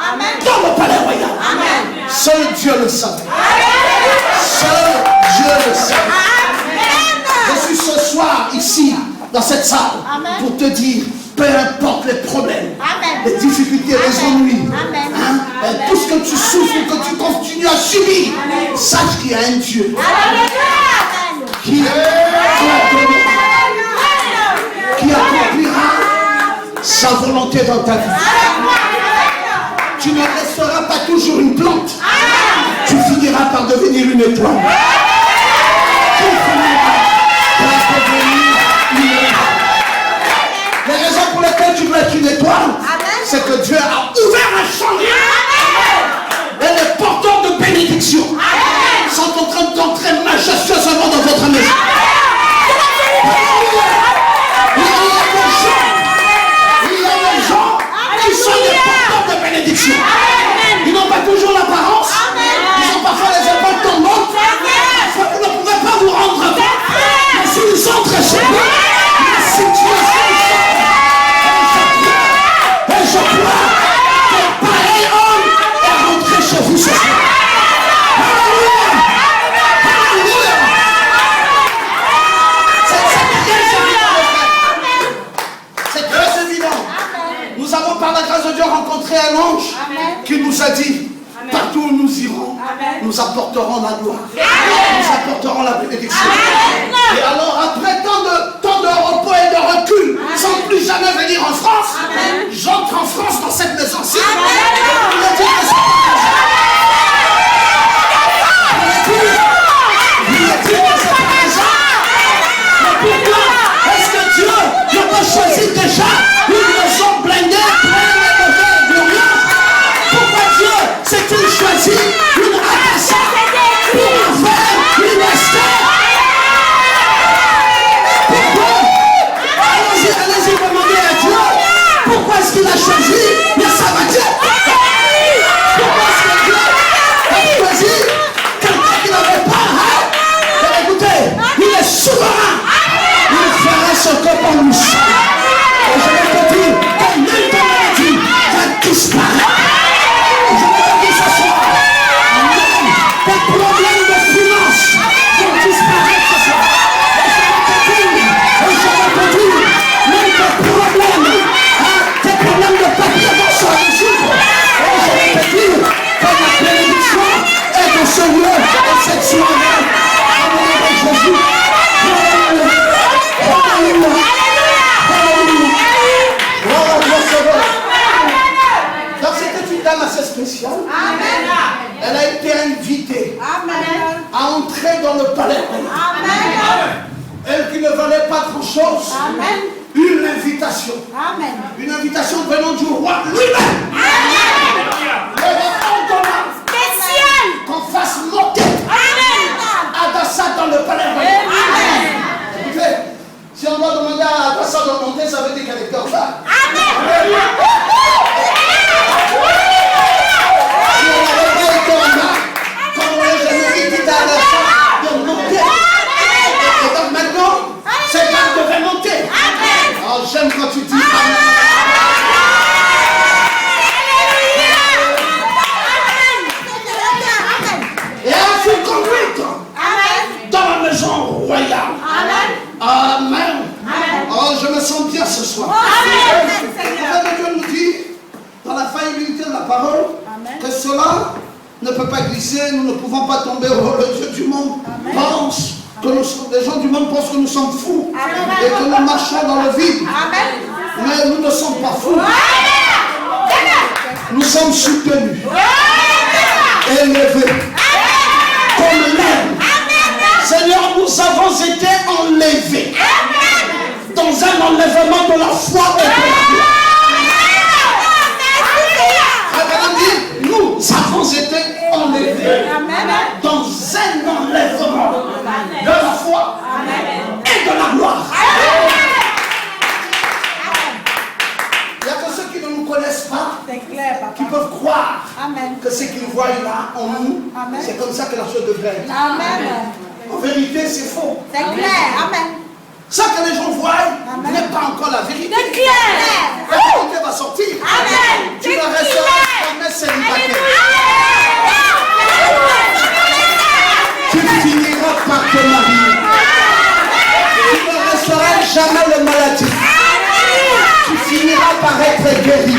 dans le palais royal. Seul Dieu le savait. Seul Dieu le savait. Je suis ce soir ici, dans cette salle, pour te dire, peu importe les problèmes, les difficultés, les ennuis, hein, tout ce que tu souffres, que tu continues à subir, sache qu'il y a un Dieu qui accomplira sa volonté dans ta vie. Tu ne resteras pas toujours une plante. Tu finiras par par devenir une étoile. Qui finira par devenir une étoile. Les raisons pour lesquelles tu dois être une étoile, c'est que Dieu a ouvert un chantier. Et les porteurs de bénédiction sont en train d'entrer majestueusement dans votre maison. Il y a des gens qui sont des porteurs de bénédiction. Ils n'ont pas toujours l'apparence. Ils ont parfois les épaules tombantes. Parfois vous ne pouvez pas vous rendre compte. Mais s'ils entrent chez vous, la situation change. Et je crois que pareil homme est rentré chez vous ce soir. Alléluia. Alléluia. C'est très évident. Nous avons par la grâce de Dieu rencontré un ange qui nous a dit, partout où nous irons, nous apporterons la gloire. Nous apporterons la bénédiction. Et alors après tant de repos et de recul, sans plus jamais venir en France, j'entre en France dans cette maison-ci. Pourquoi est-ce que Dieu n'a pas choisi déjà une maison blindée, pleine de glorieuse? Pourquoi Dieu s'est-il choisi une Akassa pour en faire une Esther? Pourquoi? Allez-y, demandez à Dieu. Pourquoi est-ce qu'il a choisi le Sabbatier? Pourquoi est-ce que Dieu a choisi quelqu'un qui n'avait pas? Écoutez, il est souverain. Il fera ce que pour nous. Et je vais te dire, ton maladie va disparaître. Je vais te dire ce soir, même tes problèmes de finances vont disparaître ce soir. Et je vais te dire, même tes problèmes de papier vont se résoudre. Et je vais te dire que la bénédiction est dans ce lieu et cette soirée. Au nom de Jésus. Donc c'était une dame assez spéciale. Elle a été invitée à entrer dans le palais. Elle qui ne valait pas grand-chose. Une invitation. Une invitation venant du roi lui-même. Le roi spécial. Qu'on fasse monter Adassa dans le palais royal. Écoutez, si on doit demander à Adassa de monter, ça veut dire qu'elle est comme ça. Si on n'avait pas été en bas, comme on l'a jamais dit à Adassa de monter. Et donc maintenant, c'est qu'elle devait monter. Oh, j'aime quand tu dis Amen. Et elle fut conduite dans la maison royale. Amen. Oh, je me sens bien ce soir. Le Dieu nous dit, dans la faillibilité de la parole, que cela ne peut pas glisser, nous ne pouvons pas tomber. Oh, le Dieu du monde pense que nous sommes, les gens du monde pensent que nous sommes fous et que nous marchons dans le vide. Mais nous ne sommes pas fous. Nous sommes soutenus, élevés, comme l'air. Seigneur, nous avons été enlevés dans un enlèvement de la foi et de la gloire. Nous avons été enlevés dans un enlèvement de la foi et de la gloire. Il n'y a que ceux qui ne nous connaissent pas qui peuvent croire que ce qu'ils voient là en nous, c'est comme ça que la chose devrait être. En vérité, c'est faux. C'est clair. Amen. Ça que les gens voient n'est pas encore la vérité. C'est clair. La vérité va sortir. Amen. Tu ne resteras jamais célibataire. Tu finiras par te marier. Tu ne resteras jamais le maladie. Tu finiras par être guéri.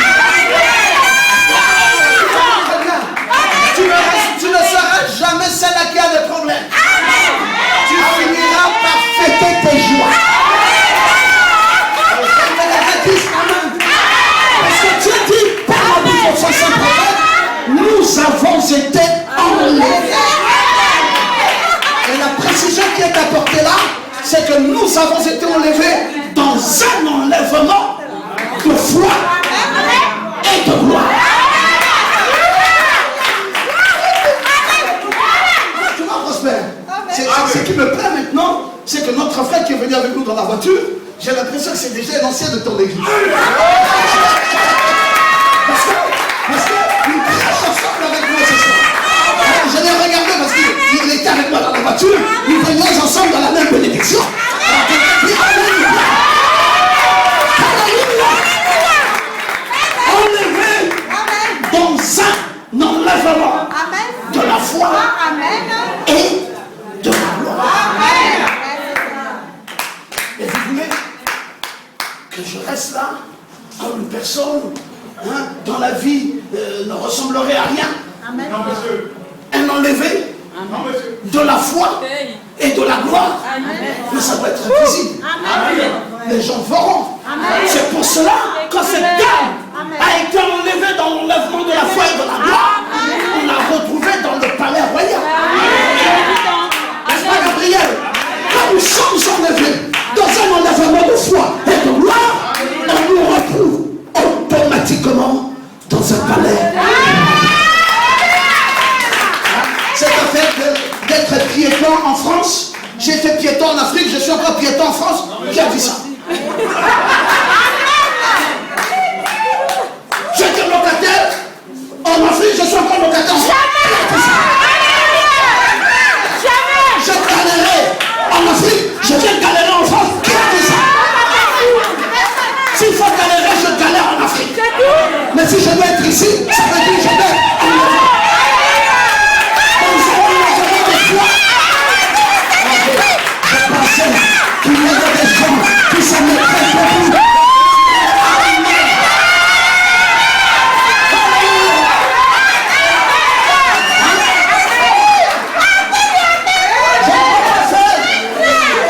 Tu ne seras jamais celle qui a des problèmes. Tu finiras par fêter tes joies. Parce que Dieu dit par la bouche de son prophète, nous avons été enlevés. nous avons été enlevés dans un enlèvement de foi et de gloire. Tu vois, Prosper, ce qui me plaît maintenant, c'est que notre frère qui est venu avec nous dans la voiture, j'ai l'impression que c'est déjà un ancien de ton église. Parce qu'il crache ensemble avec moi ce soir. Je l'ai regardé parce qu'il était avec moi dans la voiture. Nous venions ensemble dans la même bénédiction. Enlevé dans un enlèvement de la foi et de la gloire. Et vous voulez que je reste là comme une personne dans la vie ne ressemblerait à rien? Non, monsieur. Un enlevé Non, monsieur. de la foi et de la gloire. Mais ça doit être visible. Les gens verront. C'est pour cela que cette dame a été enlevée dans l'enlèvement de la foi et de la gloire. On l'a retrouvée dans le palais royal. N'est-ce pas, Gabriel? Quand nous sommes enlevés dans un enlèvement de foi et de gloire, on nous retrouve automatiquement dans un palais. Cette affaire d'être piéton en France, j'ai été piéton en Afrique, je suis encore piéton en France. Qui a dit ça? J'étais locataire en Afrique, je suis encore locataire en France. Je galérais en Afrique, je viens galérer en France. Qui a dit ça? S'il faut galérer, je galère en Afrique. Mais si je dois être ici, ça veut dire que je vais en Afrique. Je pensais qu'il y avait des gens qui s'en mettaient beaucoup.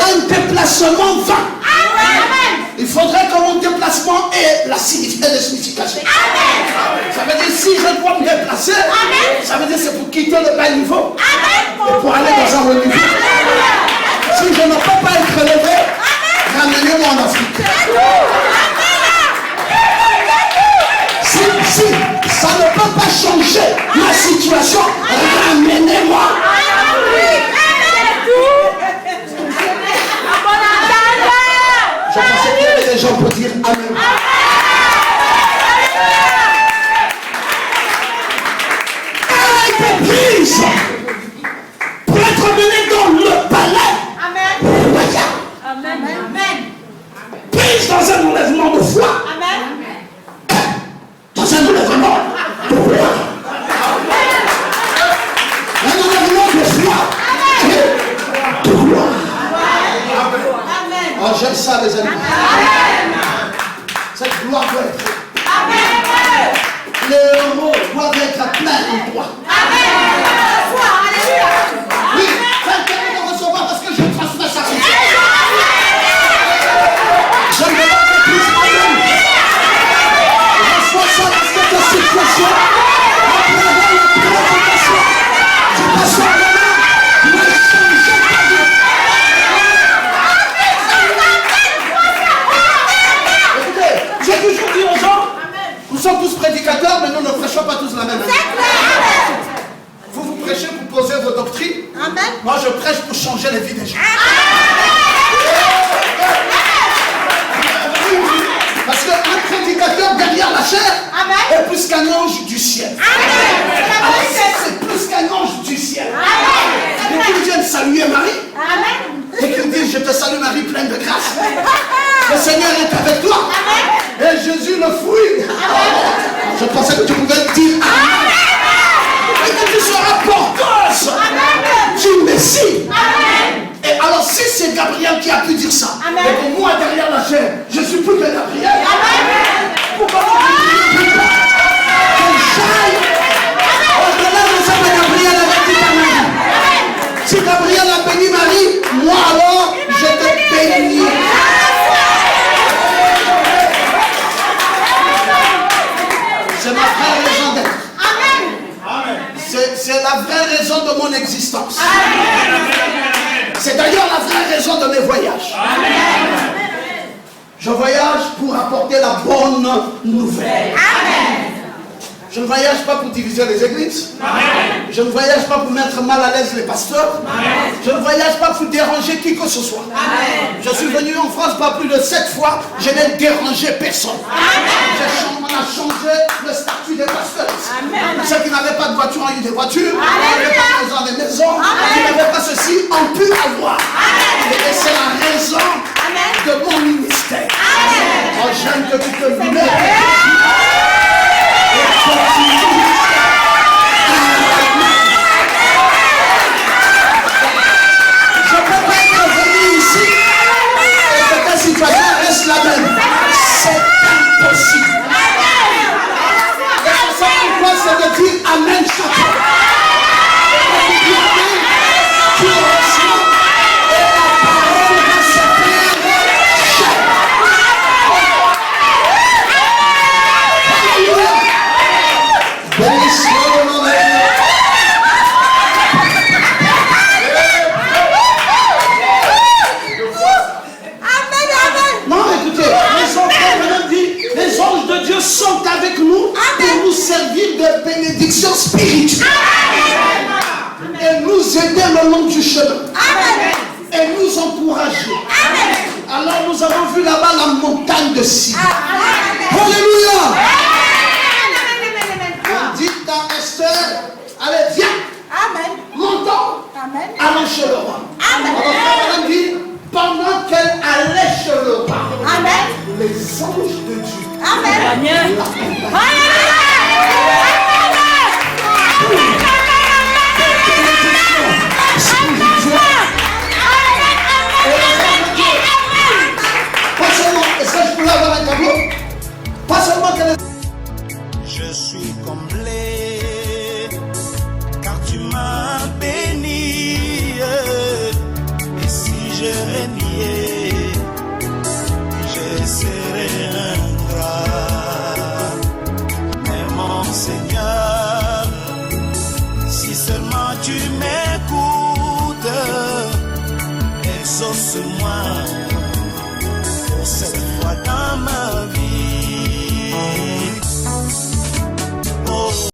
Un déplacement vain. Il faudrait que mon déplacement ait la signification. Ça veut dire si je dois me déplacer, ça veut dire c'est pour quitter le bas niveau et pour aller dans un haut niveau. Si je ne peux pas être élevé, ramenez-moi en Afrique. Si ça ne peut pas changer ma situation, ramenez-moi. Je pensais qu'il y avait des gens pour dire Amen. Elle a été prise pour être menée dans le palais royal. Prise dans un enlèvement de foi. Dans un enlèvement de foi. Un enlèvement de foi et de gloire. Oh, j'aime ça, les amis. Cette gloire doit être. Les héros doivent être à plein endroit. Oui, quelqu'un de recevoir parce que je transmets sa vie. Je ne veux pas que plus amen. Reçois ça dans cette situation. À travers la prédication. Je t'assois maintenant. Ne changez pas de vie. J'ai toujours dit aux gens, nous sommes tous prédicateurs, mais nous ne prêchons pas tous la même chose. Vous prêchez pour poser vos doctrines. Moi, je prêche pour changer les vies des gens. Parce qu'un prédicateur derrière la chair est plus qu'un ange du ciel. Alors, c'est plus qu'un ange du ciel. Et qu'il vienne saluer Marie. Et qu'il dise, je te salue Marie, pleine de grâce. Le Seigneur est avec toi. Et Jésus le fruit. Je pensais que tu pouvais dire Amen. Et que tu seras porteuse du Messie. Et alors si c'est Gabriel qui a pu dire ça, et que moi derrière la chair, je suis plus que Gabriel. Pourquoi tu ne dis pas que j'aille au-delà de ça de Gabriel avec dit ta Marie. Si Gabriel a béni Marie, moi alors je te bénis. C'est ma vraie raison d'être. C'est la vraie raison de mon existence. C'est d'ailleurs la vraie vraie raison de mes voyages. Je voyage pour apporter la bonne nouvelle. Je ne voyage pas pour diviser les églises. Je ne voyage pas pour mettre mal à l'aise les pasteurs. Je ne voyage pas pour déranger qui que ce soit. Je suis venu en France pas plus de 7 fois. Je n'ai dérangé personne. On a changé le statut des pasteurs. Ceux qui n'avaient pas de voiture ont eu des voitures. Qui n'avaient pas de maison, des maisons. Qui n'avaient pas ceci ont pu avoir. Et c'est la raison de mon ministère. Oh, j'aime que tu te mets. Je ne peux pas être venu ici et que ta situation reste la même. C'est impossible. Et c'est ça pourquoi c'est de dire Amen chacun. Tu reçois et la parole va se faire. Non, écoutez, les enfants, les anges de Dieu sont avec nous pour nous servir de bénédiction spirituelle et nous aider le long du chemin et nous encourager. Alors nous avons vu là-bas la montagne de Sion. Alléluia. On dit à Esther, allez viens, montons, allons chez le roi. Alors Madame dit, pendant qu'elle allait chez le roi, les anges de Dieu pas seulement, est-ce que je peux avoir un tableau? Pas seulement qu'elle Je suis comblé, car tu m'as béni. Et si je reniais, je serais ingrat. Mais mon Seigneur, si seulement tu m'écoutes, exauce-moi pour cette fois dans ma